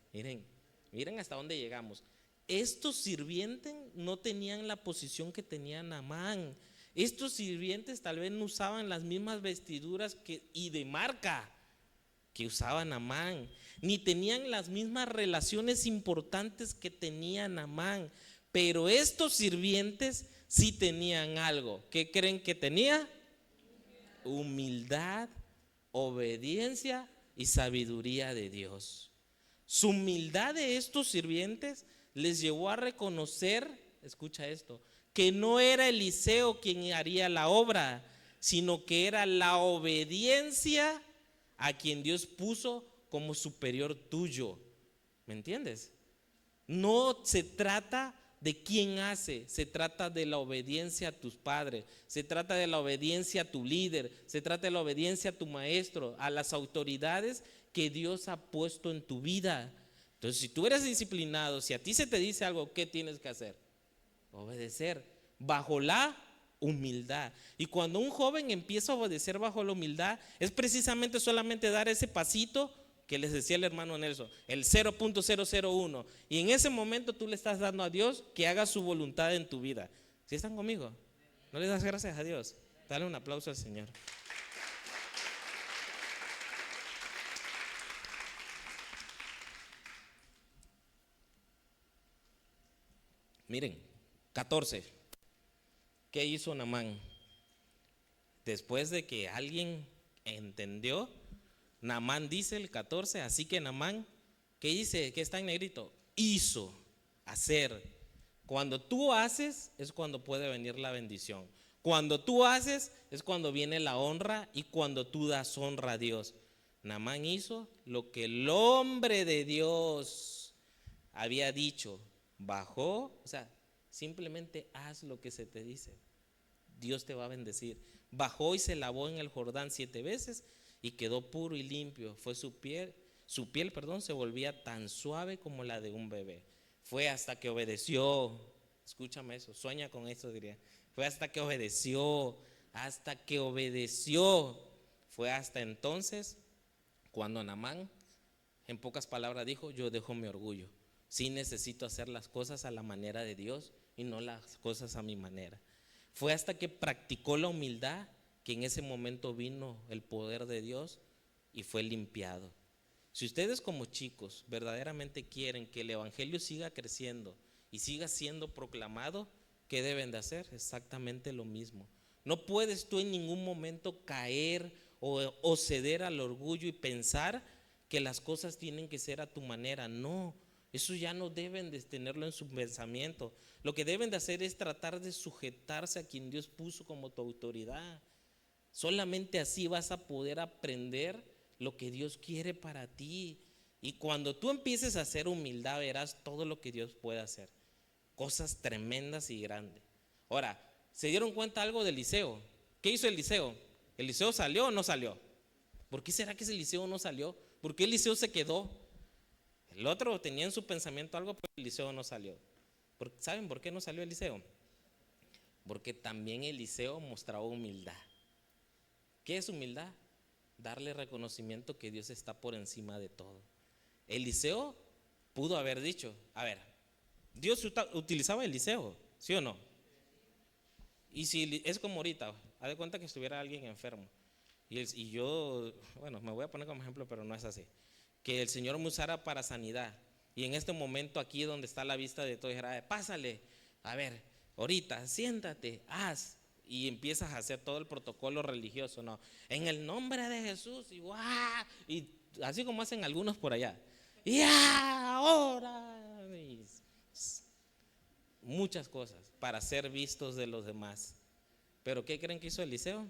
A: Miren hasta dónde llegamos. Estos sirvientes no tenían la posición que tenía Naamán. Estos sirvientes tal vez no usaban las mismas vestiduras y de marca que usaba Naamán, ni tenían las mismas relaciones importantes que tenía Naamán, pero estos sirvientes sí tenían algo. ¿Qué creen que tenía? Humildad, obediencia y sabiduría de Dios. Su humildad de estos sirvientes les llevó a reconocer, escucha esto, que no era Eliseo quien haría la obra, sino que era la obediencia a quien Dios puso como superior tuyo. ¿Me entiendes? No se trata de quién hace, se trata de la obediencia a tus padres, se trata de la obediencia a tu líder, se trata de la obediencia a tu maestro, a las autoridades que Dios ha puesto en tu vida. Entonces, si tú eres disciplinado, si a ti se te dice algo, ¿qué tienes que hacer? Obedecer bajo la humildad. Y cuando un joven empieza a obedecer bajo la humildad, es precisamente solamente dar ese pasito que les decía el hermano Nelson, el 0.001. Y en ese momento tú le estás dando a Dios que haga su voluntad en tu vida. ¿Sí están conmigo? ¿No le das gracias a Dios? Dale un aplauso al Señor. Miren, 14. ¿Qué hizo Naamán? Después de que alguien entendió, Naamán dice el 14, así que Naamán, ¿qué dice? ¿Qué está en negrito? Hizo, hacer. Cuando tú haces es cuando puede venir la bendición. Cuando tú haces es cuando viene la honra y cuando tú das honra a Dios. Naamán hizo lo que el hombre de Dios había dicho. Bajó, o sea, simplemente haz lo que se te dice. Dios te va a bendecir. Bajó y se lavó en el Jordán 7 veces y quedó puro y limpio. Fue su piel, se volvía tan suave como la de un bebé. Fue hasta que obedeció. Escúchame eso, sueña con eso, diría. Fue hasta que obedeció, hasta que obedeció. Fue hasta entonces cuando Naamán, en pocas palabras, dijo: yo dejo mi orgullo. Sí necesito hacer las cosas a la manera de Dios y no las cosas a mi manera. Fue hasta que practicó la humildad que en ese momento vino el poder de Dios y fue limpiado. Si ustedes como chicos verdaderamente quieren que el evangelio siga creciendo y siga siendo proclamado, ¿qué deben de hacer? Exactamente lo mismo. No puedes tú en ningún momento caer o ceder al orgullo y pensar que las cosas tienen que ser a tu manera. No, eso ya no deben de tenerlo en su pensamiento. Lo que deben de hacer es tratar de sujetarse a quien Dios puso como tu autoridad. Solamente así vas a poder aprender lo que Dios quiere para ti. Y cuando tú empieces a hacer humildad, verás todo lo que Dios puede hacer. Cosas tremendas y grandes. Ahora, ¿se dieron cuenta algo de Eliseo? ¿Qué hizo Eliseo? ¿Eliseo salió o no salió? ¿Por qué será que Eliseo no salió? ¿Por qué Eliseo se quedó? El otro tenía en su pensamiento algo, pero Eliseo no salió. ¿Saben por qué no salió Eliseo? Porque también Eliseo mostraba humildad. ¿Qué es humildad? Darle reconocimiento que Dios está por encima de todo. Eliseo pudo haber dicho, a ver, Dios utilizaba a Eliseo, ¿sí o no? Y si es como ahorita, haz de cuenta que estuviera alguien enfermo y yo, bueno, me voy a poner como ejemplo, pero no es así, que el Señor me usara para sanidad y en este momento aquí donde está la vista de todo dijera: pásale, a ver, ahorita siéntate, haz, y empiezas a hacer todo el protocolo religioso. No, en el nombre de Jesús, y así como hacen algunos por allá, y ahora muchas cosas para ser vistos de los demás. Pero ¿qué creen que hizo Eliseo?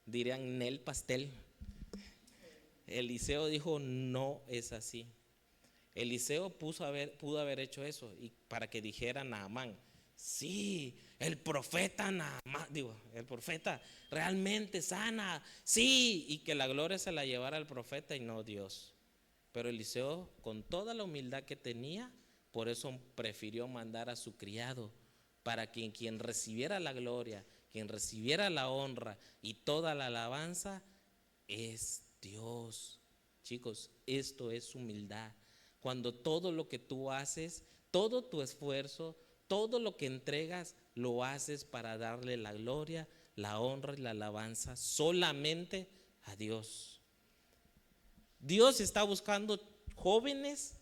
A: Dirían Nel pastel. Eliseo dijo, no es así. Eliseo pudo haber hecho eso y para que dijera Naamán, sí, el profeta Naamán, el profeta realmente sana, sí, y que la gloria se la llevara al profeta y no Dios. Pero Eliseo, con toda la humildad que tenía, por eso prefirió mandar a su criado, para que quien recibiera la gloria, quien recibiera la honra y toda la alabanza, es Dios. Chicos, esto es humildad. Cuando todo lo que tú haces, todo tu esfuerzo, todo lo que entregas, lo haces para darle la gloria, la honra y la alabanza solamente a Dios. Dios está buscando jóvenes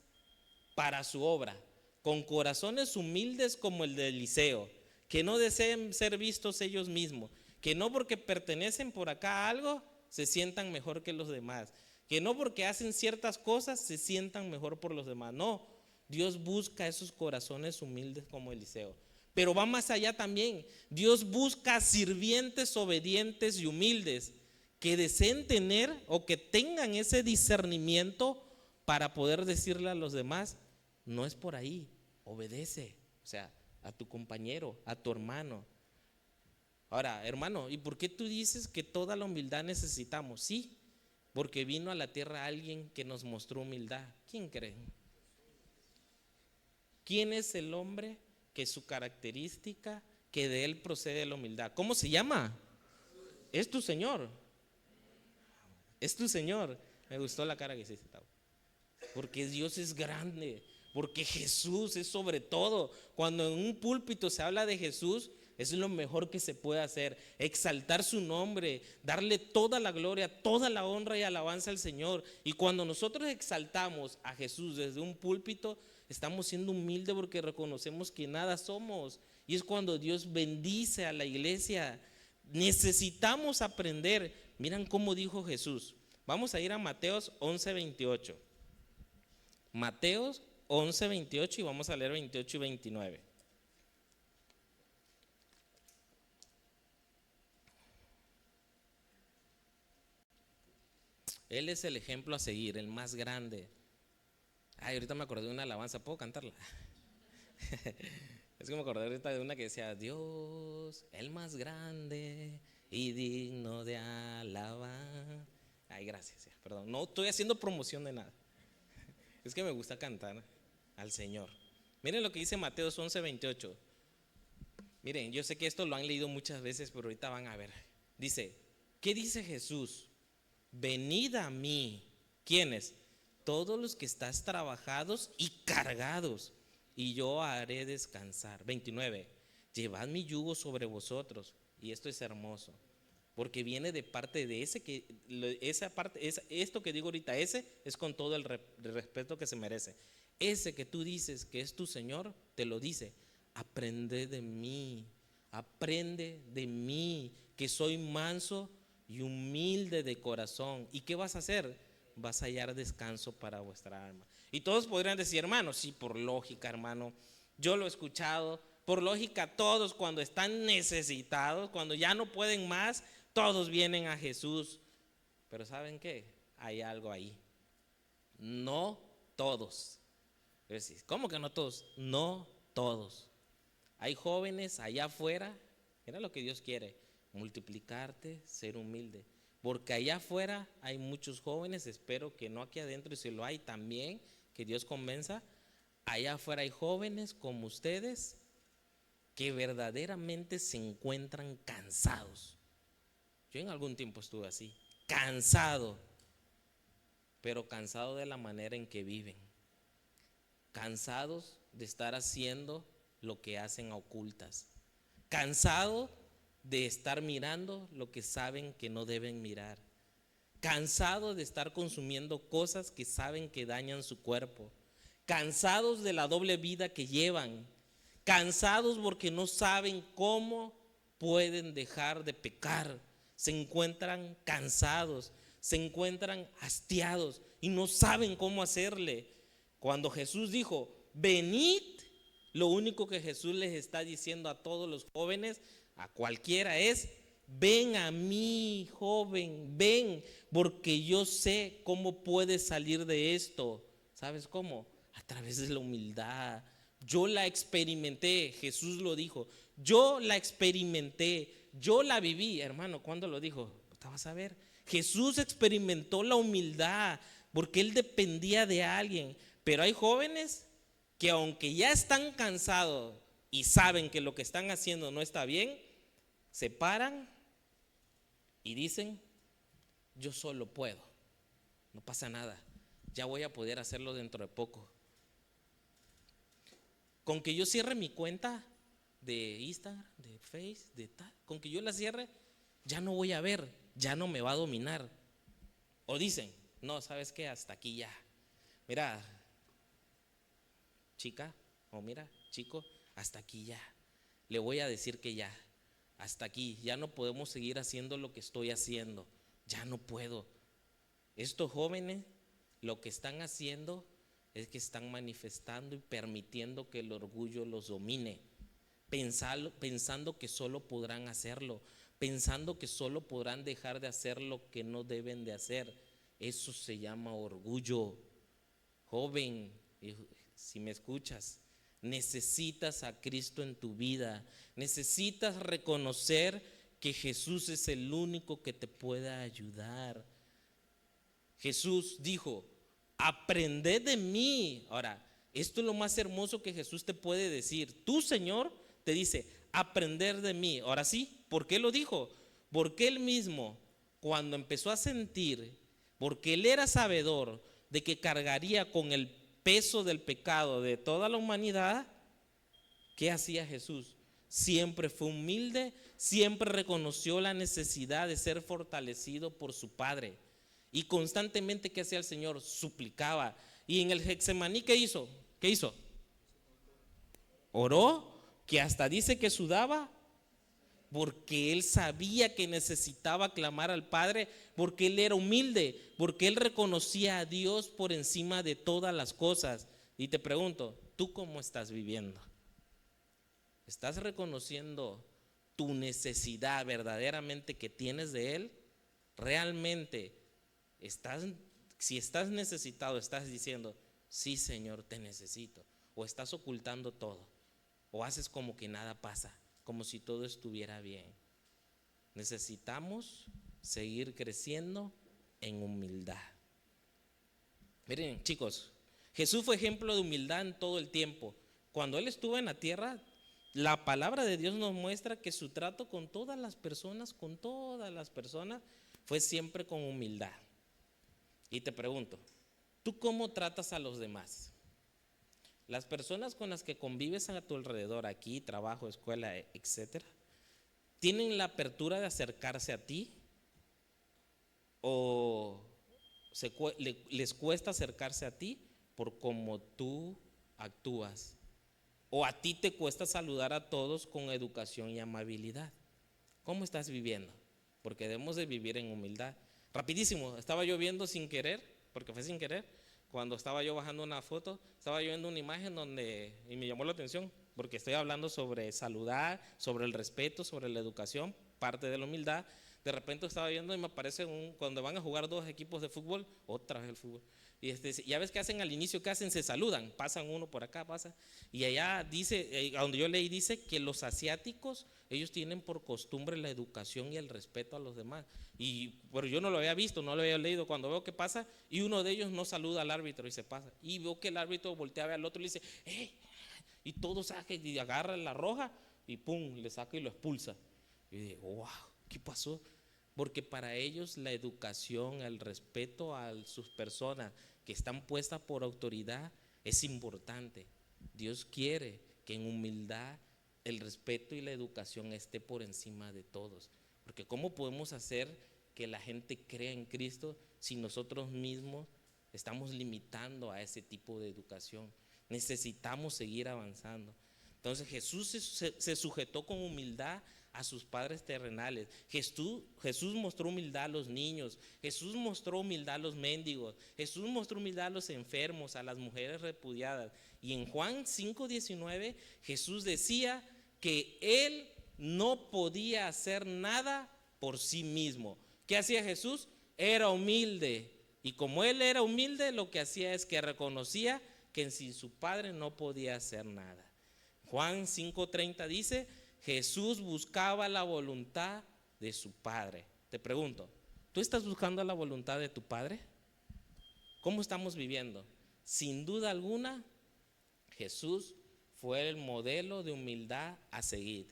A: para su obra, con corazones humildes como el de Eliseo, que no deseen ser vistos ellos mismos, que no porque pertenecen por acá a algo se sientan mejor que los demás, que no porque hacen ciertas cosas se sientan mejor por los demás. No, Dios busca esos corazones humildes como Eliseo. Pero va más allá también. Dios busca sirvientes obedientes y humildes que deseen tener o que tengan ese discernimiento para poder decirle a los demás, no es por ahí, obedece, o sea, a tu compañero, a tu hermano. Ahora, hermano, ¿y por qué tú dices que toda la humildad necesitamos? Sí, porque vino a la tierra alguien que nos mostró humildad. ¿Quién cree? ¿Quién es el hombre que su característica, que de él procede la humildad? ¿Cómo se llama? Es tu Señor. Es tu Señor. Me gustó la cara que hiciste, Tavo. Porque Dios es grande, porque Jesús es sobre todo. Cuando en un púlpito se habla de Jesús, es lo mejor que se puede hacer, exaltar su nombre, darle toda la gloria, toda la honra y alabanza al Señor. Y cuando nosotros exaltamos a Jesús desde un púlpito, estamos siendo humildes porque reconocemos que nada somos. Y es cuando Dios bendice a la iglesia. Necesitamos aprender. Miren cómo dijo Jesús. Vamos a ir a Mateos 11:28. Mateos 11:28 y vamos a leer 28 y 29. Él es el ejemplo a seguir, el más grande. Ay, ahorita me acordé de una alabanza, ¿puedo cantarla? Es que me acordé ahorita de una que decía, Dios, el más grande y digno de alabar. Ay, gracias, perdón, no estoy haciendo promoción de nada. Es que me gusta cantar al Señor. Miren lo que dice Mateos 11:28. Miren, yo sé que esto lo han leído muchas veces, pero ahorita van a ver. Dice, ¿qué dice Jesús? Venid a mí. ¿Quiénes? Todos los que estáis trabajados y cargados, y yo haré descansar. 29. Llevad mi yugo sobre vosotros. Y esto es hermoso, porque viene de parte de esa parte, esto que digo ahorita, ese es con todo el respeto que se merece. Ese que tú dices que es tu Señor, te lo dice, aprende de mí, que soy manso y humilde de corazón. ¿Y qué vas a hacer? Vas a hallar descanso para vuestra alma. Y todos podrían decir, hermano, sí, por lógica, hermano, yo lo he escuchado, por lógica todos cuando están necesitados, cuando ya no pueden más, todos vienen a Jesús. Pero ¿saben qué? Hay algo ahí. No todos. ¿Cómo que no todos? No todos. Hay jóvenes allá afuera, mira lo que Dios quiere, multiplicarte, ser humilde. Porque allá afuera hay muchos jóvenes, espero que no aquí adentro, y si lo hay también, que Dios convenza. Allá afuera hay jóvenes como ustedes que verdaderamente se encuentran cansados. Yo en algún tiempo estuve así, cansado, pero cansado de la manera en que viven, cansados de estar haciendo lo que hacen a ocultas, cansados de estar mirando lo que saben que no deben mirar, cansados de estar consumiendo cosas que saben que dañan su cuerpo, cansados de la doble vida que llevan, cansados porque no saben cómo pueden dejar de pecar, se encuentran cansados, se encuentran hastiados y no saben cómo hacerle. Cuando Jesús dijo, venid, lo único que Jesús les está diciendo a todos los jóvenes, a cualquiera es, ven a mí, joven, ven, porque yo sé cómo puedes salir de esto. ¿Sabes cómo? A través de la humildad. Yo la experimenté, Jesús lo dijo, yo la experimenté, yo la viví, hermano. ¿Cuándo lo dijo? Te vas a ver. Jesús experimentó la humildad porque él dependía de alguien. Pero hay jóvenes que aunque ya están cansados y saben que lo que están haciendo no está bien, se paran y dicen: yo solo puedo, no pasa nada, ya voy a poder hacerlo dentro de poco. Con que yo cierre mi cuenta de Instagram, de Face, de tal, con que yo la cierre, ya no voy a ver, ya no me va a dominar. O dicen: no, ¿sabes qué? Hasta aquí ya. Mira, chica, o mira, chico, hasta aquí ya. Le voy a decir que ya, hasta aquí, ya no podemos seguir haciendo lo que estoy haciendo, ya no puedo. Estos jóvenes lo que están haciendo es que están manifestando y permitiendo que el orgullo los domine, pensando que solo podrán hacerlo, pensando que solo podrán dejar de hacer lo que no deben de hacer. Eso se llama orgullo. Joven, si me escuchas, necesitas a Cristo en tu vida, necesitas reconocer que Jesús es el único que te puede ayudar. Jesús dijo: aprended de mí. Ahora, esto es lo más hermoso que Jesús te puede decir. Tu Señor te dice: aprender de mí. Ahora sí, ¿por qué lo dijo? Porque él mismo, cuando empezó a sentir, porque él era sabedor de que cargaría con el peso del pecado de toda la humanidad, ¿qué hacía Jesús? Siempre fue humilde, siempre reconoció la necesidad de ser fortalecido por su Padre. Y constantemente, ¿qué hacía el Señor? Suplicaba. Y en el Getsemaní, ¿qué hizo? ¿Qué hizo? Oró, que hasta dice que sudaba, porque él sabía que necesitaba clamar al Padre, porque él era humilde, porque él reconocía a Dios por encima de todas las cosas. Y te pregunto, ¿tú cómo estás viviendo? ¿Estás reconociendo tu necesidad verdaderamente que tienes de Él? ¿Realmente si estás necesitado, estás diciendo: sí, Señor, te necesito? ¿O estás ocultando todo? ¿O haces como que nada pasa, como si todo estuviera bien? Necesitamos seguir creciendo en humildad. Miren, chicos, Jesús fue ejemplo de humildad en todo el tiempo. Cuando Él estuvo en la tierra, la palabra de Dios nos muestra que su trato con todas las personas, fue siempre con humildad. Y te pregunto, ¿tú cómo tratas a los demás? Las personas con las que convives a tu alrededor, aquí, trabajo, escuela, etcétera, ¿tienen la apertura de acercarse a ti? ¿O les cuesta acercarse a ti por cómo tú actúas? ¿O a ti te cuesta saludar a todos con educación y amabilidad? ¿Cómo estás viviendo? Porque debemos de vivir en humildad. Rapidísimo, estaba yo viendo sin querer, porque fue sin querer, cuando estaba yo bajando una foto, estaba yo viendo una imagen y me llamó la atención, porque estoy hablando sobre saludar, sobre el respeto, sobre la educación, parte de la humildad. De repente estaba viendo y me aparece cuando van a jugar dos equipos de fútbol, otra vez el fútbol. Y ya ves que hacen al inicio, ¿qué hacen? Se saludan, pasan uno por acá, pasa. Y allá dice, donde yo leí, dice que los asiáticos, ellos tienen por costumbre la educación y el respeto a los demás. Pero yo no lo había visto, no lo había leído. Cuando veo que pasa y uno de ellos no saluda al árbitro y se pasa. Y veo que el árbitro voltea a ver al otro y le dice: ¡hey! Y todo saca y agarra la roja y pum, le saca y lo expulsa. Y digo: wow, ¿qué pasó? Porque para ellos la educación, el respeto a sus personas que están puestas por autoridad es importante. Dios quiere que en humildad el respeto y la educación esté por encima de todos. Porque ¿cómo podemos hacer que la gente crea en Cristo si nosotros mismos estamos limitando a ese tipo de educación? Necesitamos seguir avanzando. Entonces Jesús se sujetó con humildad a sus padres terrenales. Jesús mostró humildad a los niños, Jesús mostró humildad a los mendigos, Jesús mostró humildad a los enfermos, a las mujeres repudiadas. Y en Juan 5:19 Jesús decía que Él no podía hacer nada por sí mismo. ¿Qué hacía Jesús? Era humilde. Y como él era humilde, lo que hacía es que reconocía que sin su Padre no podía hacer nada. Juan 5:30 dice, Jesús buscaba la voluntad de su Padre. Te pregunto, ¿tú estás buscando la voluntad de tu Padre? ¿Cómo estamos viviendo? Sin duda alguna, Jesús fue el modelo de humildad a seguir.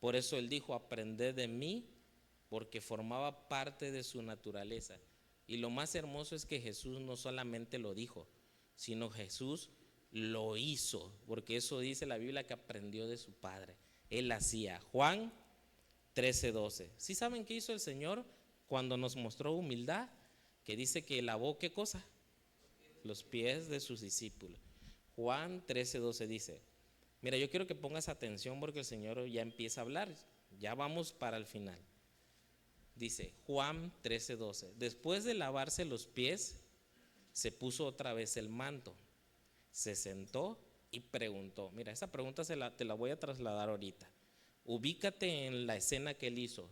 A: Por eso él dijo, aprended de mí, porque formaba parte de su naturaleza. Y lo más hermoso es que Jesús no solamente lo dijo, sino Jesús lo hizo, porque eso dice la Biblia que aprendió de su Padre. Él hacía. Juan 13:12. ¿Sí saben qué hizo el Señor cuando nos mostró humildad? Que dice que lavó, ¿qué cosa? Los pies de sus discípulos. Juan 13:12 dice, mira, yo quiero que pongas atención porque el Señor ya empieza a hablar, ya vamos para el final. Dice Juan 13:12, después de lavarse los pies, se puso otra vez el manto, se sentó y preguntó. Mira, esa pregunta te la voy a trasladar ahorita. Ubícate en la escena que él hizo.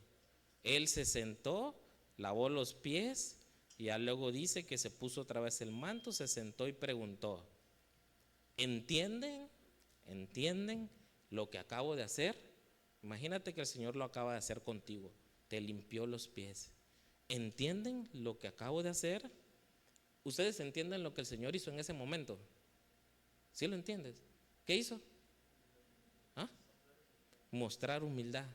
A: Él se sentó, lavó los pies y ya luego dice que se puso otra vez el manto, se sentó y preguntó, ¿entienden? ¿Entienden lo que acabo de hacer? Imagínate que el Señor lo acaba de hacer contigo, te limpió los pies. ¿Entienden lo que acabo de hacer? ¿Ustedes entienden lo que el Señor hizo en ese momento? ¿Sí lo entiendes? ¿Qué hizo? ¿Ah? Mostrar humildad.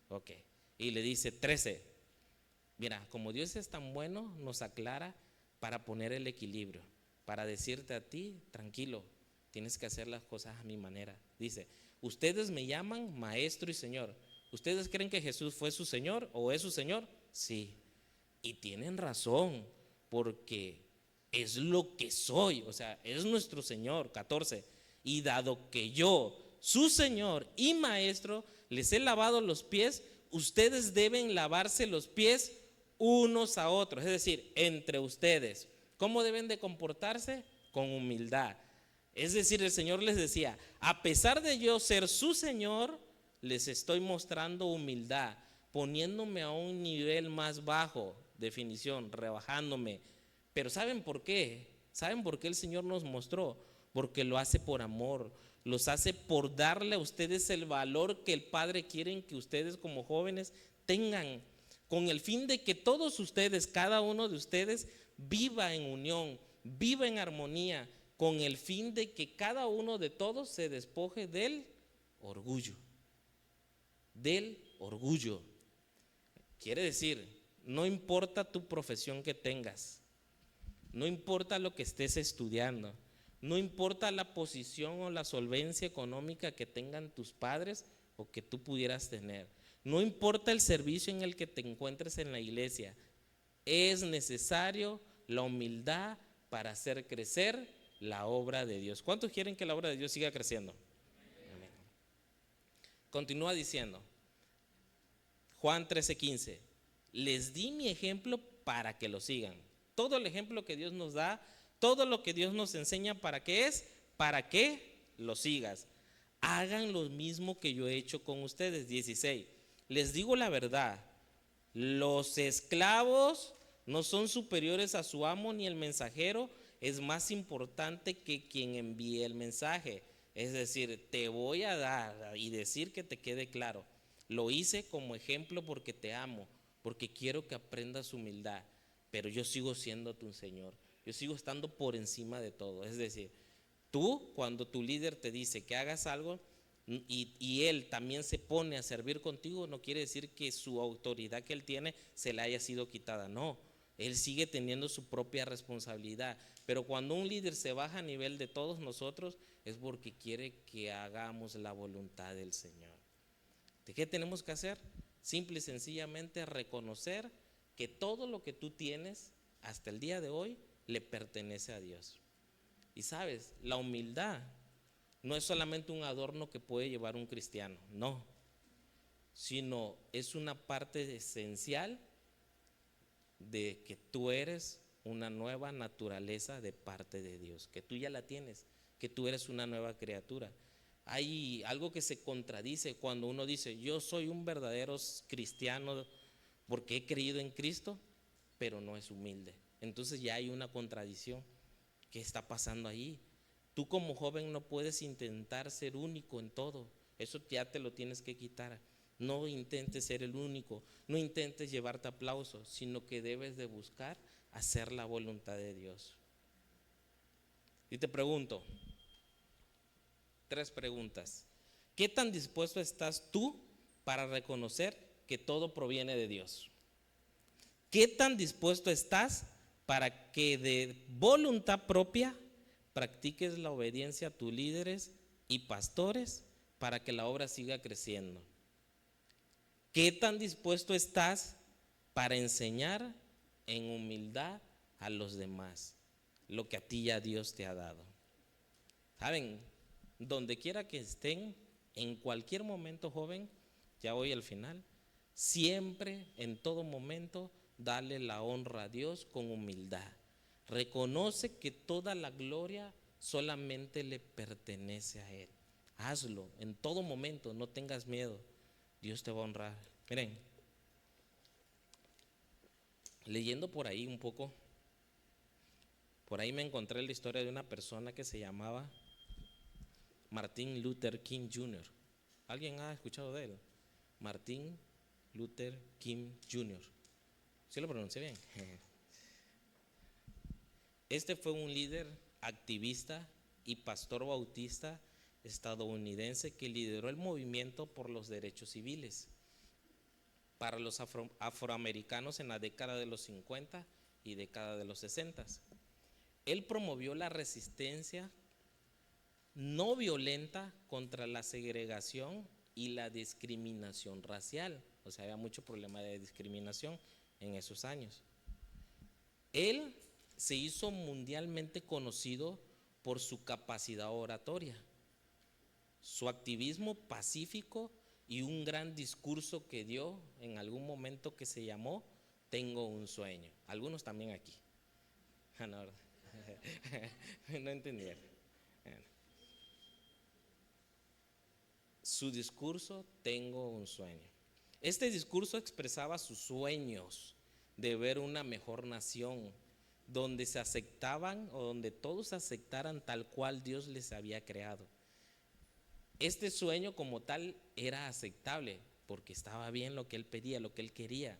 A: Ok. Y le dice 13. Mira, como Dios es tan bueno, nos aclara para poner el equilibrio, para decirte a ti, tranquilo, tienes que hacer las cosas a mi manera. Dice, ustedes me llaman maestro y señor. ¿Ustedes creen que Jesús fue su Señor o es su Señor? Sí. Y tienen razón, porque es lo que soy, o sea, es nuestro Señor. 14. Y dado que yo, su Señor y Maestro, les he lavado los pies, ustedes deben lavarse los pies unos a otros, es decir, entre ustedes. ¿Cómo deben de comportarse? Con humildad. Es decir, el Señor les decía, a pesar de yo ser su Señor, les estoy mostrando humildad, poniéndome a un nivel más bajo, definición, rebajándome. Pero ¿saben por qué? ¿Saben por qué el Señor nos mostró? Porque lo hace por amor, los hace por darle a ustedes el valor que el Padre quiere que ustedes como jóvenes tengan, con el fin de que todos ustedes, cada uno de ustedes, viva en unión, viva en armonía, con el fin de que cada uno de todos se despoje del orgullo. Del orgullo. Quiere decir, no importa tu profesión que tengas, no importa lo que estés estudiando, no importa la posición o la solvencia económica que tengan tus padres o que tú pudieras tener, no importa el servicio en el que te encuentres en la iglesia, es necesario la humildad para hacer crecer la obra de Dios. ¿Cuántos quieren que la obra de Dios siga creciendo? Amén. Continúa diciendo, Juan 13:15, les di mi ejemplo para que lo sigan. Todo el ejemplo que Dios nos da, todo lo que Dios nos enseña, ¿para qué es? Para que lo sigas. Hagan lo mismo que yo he hecho con ustedes. 16, les digo la verdad, los esclavos no son superiores a su amo, ni el mensajero es más importante que quien envíe el mensaje. Es decir, te voy a dar y decir que te quede claro, lo hice como ejemplo porque te amo, porque quiero que aprendas humildad, pero yo sigo siendo tu Señor, yo sigo estando por encima de todo. Es decir, tú, cuando tu líder te dice que hagas algo y él también se pone a servir contigo, no quiere decir que su autoridad que él tiene se le haya sido quitada, no. Él sigue teniendo su propia responsabilidad, pero cuando un líder se baja a nivel de todos nosotros es porque quiere que hagamos la voluntad del Señor. ¿De qué tenemos que hacer? Simple y sencillamente reconocer que todo lo que tú tienes hasta el día de hoy le pertenece a Dios. Y sabes, la humildad no es solamente un adorno que puede llevar un cristiano, no, sino es una parte esencial de que tú eres una nueva naturaleza de parte de Dios, que tú ya la tienes, que tú eres una nueva criatura. Hay algo que se contradice cuando uno dice, yo soy un verdadero cristiano, porque he creído en Cristo, pero no es humilde. Entonces ya hay una contradicción. ¿Qué está pasando ahí? Tú como joven no puedes intentar ser único en todo. Eso ya te lo tienes que quitar. No intentes ser el único, no intentes llevarte aplausos, sino que debes de buscar hacer la voluntad de Dios. Y te pregunto, 3 preguntas. ¿Qué tan dispuesto estás tú para reconocer que todo proviene de Dios? ¿Qué tan dispuesto estás para que de voluntad propia practiques la obediencia a tus líderes y pastores para que la obra siga creciendo? ¿Qué tan dispuesto estás para enseñar en humildad a los demás lo que a ti ya Dios te ha dado? Saben, donde quiera que estén, en cualquier momento, joven, ya voy al final, siempre, en todo momento, dale la honra a Dios con humildad. Reconoce que toda la gloria solamente le pertenece a Él. Hazlo en todo momento, no tengas miedo. Dios te va a honrar. Miren, leyendo por ahí un poco, por ahí me encontré la historia de una persona que se llamaba Martin Luther King Jr. ¿Alguien ha escuchado de él? Martin Luther King Jr. ¿Sí lo pronuncié bien? Este fue un líder, activista y pastor bautista estadounidense que lideró el movimiento por los derechos civiles para los afroamericanos en la década de los 50 y década de los 60. Él promovió la resistencia no violenta contra la segregación y la discriminación racial. O sea, había mucho problema de discriminación en esos años. Él se hizo mundialmente conocido por su capacidad oratoria, su activismo pacífico y un gran discurso que dio en algún momento que se llamó Tengo un sueño. Algunos también aquí. No, no entendieron. Su discurso, Tengo un sueño. Este discurso expresaba sus sueños de ver una mejor nación, donde se aceptaban o donde todos aceptaran tal cual Dios les había creado. Este sueño como tal era aceptable porque estaba bien lo que él pedía, lo que él quería.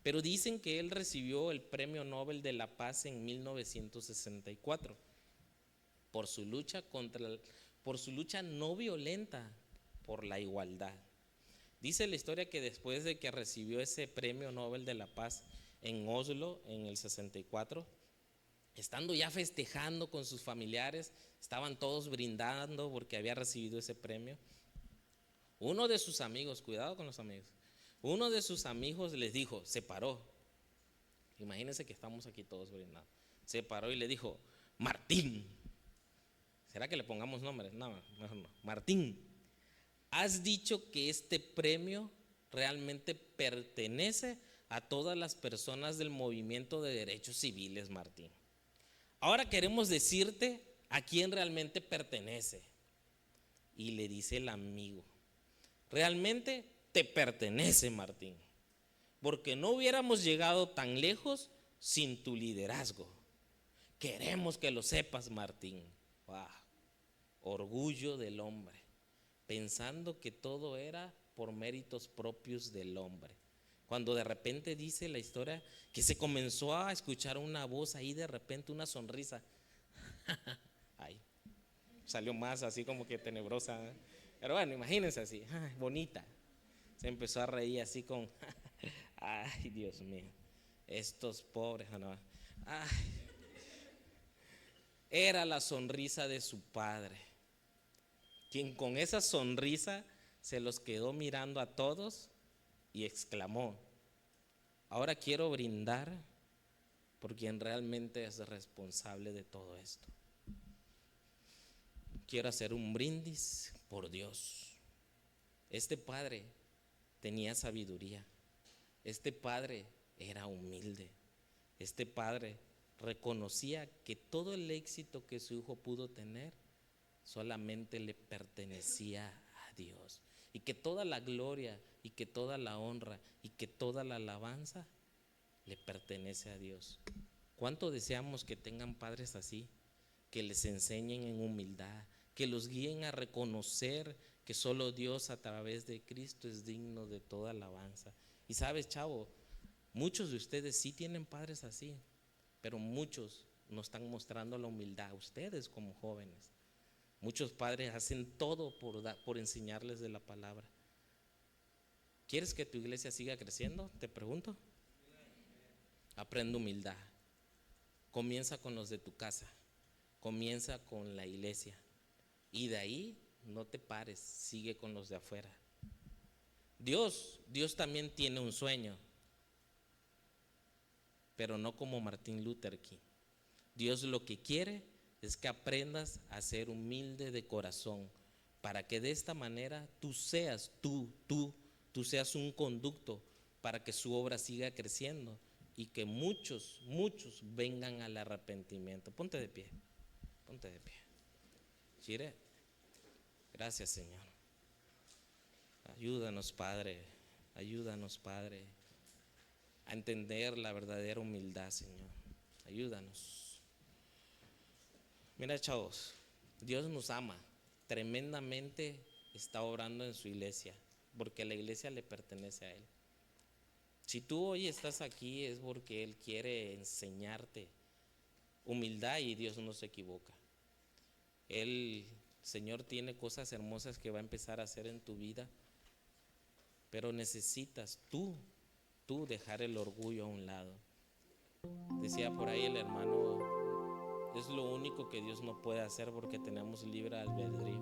A: Pero dicen que él recibió el Premio Nobel de la Paz en 1964 por su lucha no violenta por la igualdad. Dice la historia que después de que recibió ese Premio Nobel de la Paz en Oslo en el 64, estando ya festejando con sus familiares, estaban todos brindando porque había recibido ese premio. Uno de sus amigos, cuidado con los amigos, uno de sus amigos les dijo, se paró. Imagínense que estamos aquí todos brindando. Se paró y le dijo, Martín. ¿Será que le pongamos nombres? No, mejor no. Martín, has dicho que este premio realmente pertenece a todas las personas del movimiento de derechos civiles, Martín. Ahora queremos decirte a quién realmente pertenece. Y le dice el amigo, realmente te pertenece, Martín, porque no hubiéramos llegado tan lejos sin tu liderazgo. Queremos que lo sepas, Martín. Wow. Orgullo del hombre, pensando que todo era por méritos propios del hombre. Cuando de repente dice la historia que se comenzó a escuchar una voz ahí, de repente una sonrisa. Ay, salió más así como que tenebrosa. Pero bueno, imagínense así, bonita. Se empezó a reír así con, ay, Dios mío, estos pobres. No. Ay, era la sonrisa de su padre, quien con esa sonrisa se los quedó mirando a todos y exclamó, ahora quiero brindar por quien realmente es responsable de todo esto. Quiero hacer un brindis por Dios. Este padre tenía sabiduría. Este padre era humilde. Este padre reconocía que todo el éxito que su hijo pudo tener solamente le pertenecía a Dios y que toda la gloria y que toda la honra y que toda la alabanza le pertenece a Dios. ¿Cuánto deseamos que tengan padres así? Que les enseñen en humildad, que los guíen a reconocer que solo Dios a través de Cristo es digno de toda alabanza. Y sabes, chavo, muchos de ustedes sí tienen padres así, pero muchos no están mostrando la humildad. Ustedes como jóvenes, muchos padres hacen todo por enseñarles de la palabra. ¿Quieres que tu iglesia siga creciendo? Te pregunto. Aprende humildad. Comienza con los de tu casa. Comienza con la iglesia. Y de ahí no te pares, sigue con los de afuera. Dios también tiene un sueño, pero no como Martin Luther King. Dios lo que quiere es que aprendas a ser humilde de corazón, para que de esta manera tú seas un conducto para que su obra siga creciendo y que muchos vengan al arrepentimiento. Ponte de pie. Chire. Gracias, Señor. Ayúdanos, Padre, a entender la verdadera humildad, Señor. Ayúdanos. Mira, chavos, Dios nos ama tremendamente, está obrando en su iglesia, porque la iglesia le pertenece a Él. Si tú hoy estás aquí es porque Él quiere enseñarte humildad, y Dios no se equivoca. El Señor tiene cosas hermosas que va a empezar a hacer en tu vida, pero necesitas tú dejar el orgullo a un lado. Decía por ahí el hermano, es lo único que Dios no puede hacer porque tenemos libre albedrío.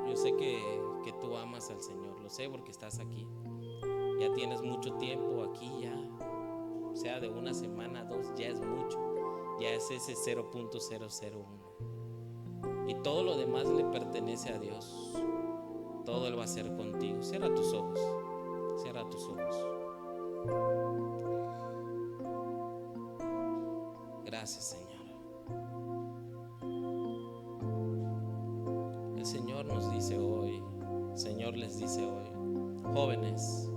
A: Yo sé que tú amas al Señor, lo sé porque estás aquí. Ya tienes mucho tiempo aquí, ya sea de una semana, 2, ya es mucho. Ya es ese 0.001. Y todo lo demás le pertenece a Dios. Todo Él va a hacer contigo. Cierra tus ojos. Gracias, Señor. El Señor nos dice hoy, el Señor les dice hoy: jóvenes,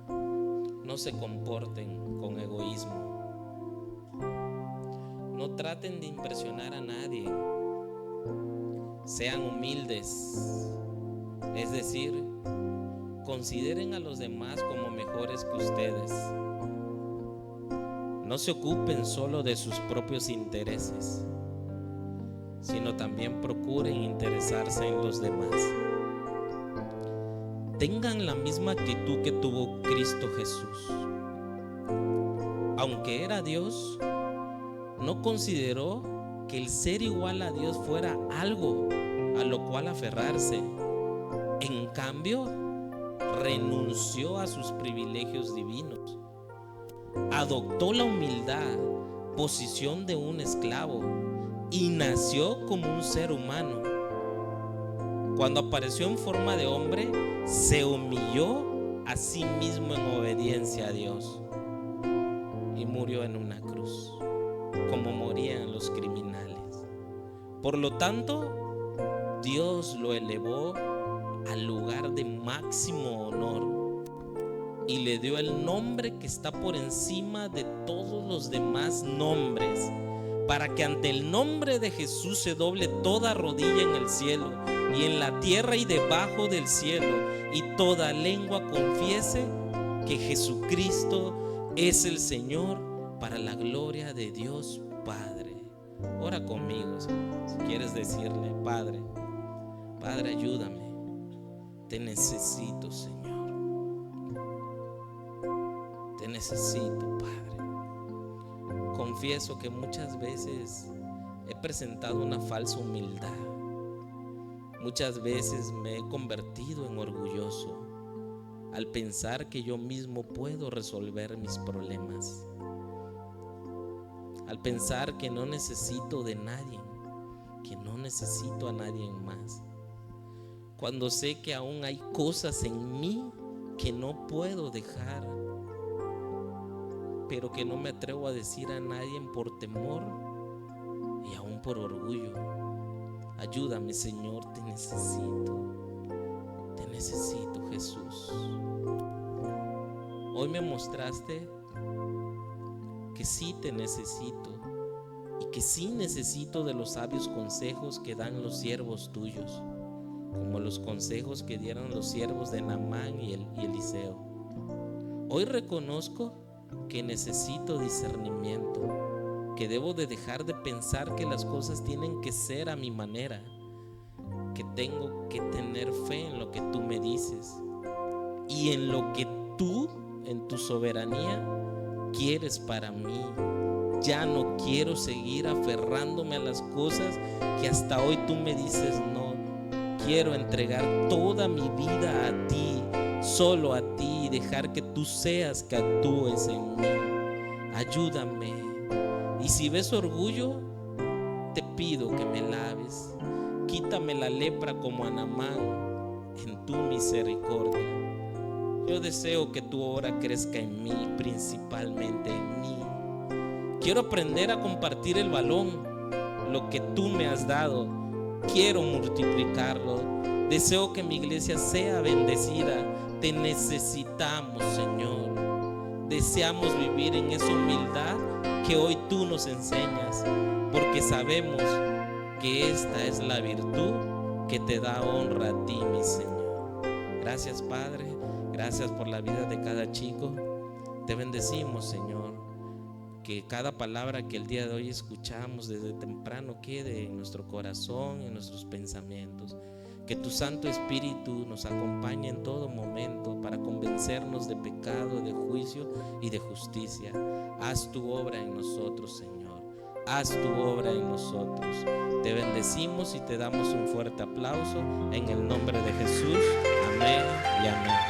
A: no se comporten con egoísmo. No traten de impresionar a nadie. Sean humildes. Es decir, consideren a los demás como mejores que ustedes. No se ocupen solo de sus propios intereses, sino también procuren interesarse en los demás. Tengan la misma actitud que tuvo Cristo Jesús. Aunque era Dios, no consideró que el ser igual a Dios fuera algo a lo cual aferrarse. En cambio, renunció a sus privilegios divinos. Adoptó la humildad, posición de un esclavo, y nació como un ser humano. Cuando apareció en forma de hombre, se humilló a sí mismo en obediencia a Dios y murió en una cruz, como morían los criminales. Por lo tanto, Dios lo elevó al lugar de máximo honor y le dio el nombre que está por encima de todos los demás nombres, para que ante el nombre de Jesús se doble toda rodilla en el cielo y en la tierra y debajo del cielo, y toda lengua confiese que Jesucristo es el Señor, para la gloria de Dios Padre. Ora conmigo, si quieres decirle: Padre, ayúdame. Te necesito, Señor. Te necesito, Padre. Confieso que muchas veces he presentado una falsa humildad. Muchas veces me he convertido en orgulloso al pensar que yo mismo puedo resolver mis problemas, al pensar que no necesito de nadie, que no necesito a nadie más, cuando sé que aún hay cosas en mí que no puedo dejar, pero que no me atrevo a decir a nadie por temor y aún por orgullo. Ayúdame, Señor, te necesito, Jesús. Hoy me mostraste que sí te necesito y que sí necesito de los sabios consejos que dan los siervos tuyos, como los consejos que dieron los siervos de Naamán y Eliseo. Hoy reconozco que necesito discernimiento, que debo de dejar de pensar que las cosas tienen que ser a mi manera, que tengo que tener fe en lo que tú me dices y en lo que tú, en tu soberanía, quieres para mí. Ya no quiero seguir aferrándome a las cosas que hasta hoy tú me dices no. Quiero entregar toda mi vida a ti, solo a ti, y dejar que tú seas que actúes en mí. Ayúdame. Y si ves orgullo, te pido que me laves. Quítame la lepra como a Naamán en tu misericordia. Yo deseo que tu obra crezca en mí, principalmente en mí. Quiero aprender a compartir el balón, lo que tú me has dado. Quiero multiplicarlo. Deseo que mi iglesia sea bendecida. Te necesitamos, Señor. Deseamos vivir en esa humildad que hoy tú nos enseñas, porque sabemos que esta es la virtud que te da honra a ti, mi Señor. Gracias, Padre. Gracias por la vida de cada chico. Te bendecimos, Señor. Que cada palabra que el día de hoy escuchamos desde temprano quede en nuestro corazón, en nuestros pensamientos. Que tu Santo Espíritu nos acompañe en todo momento para convencernos de pecado, de juicio y de justicia. Haz tu obra en nosotros, Señor. Haz tu obra en nosotros. Te bendecimos y te damos un fuerte aplauso en el nombre de Jesús. Amén y amén.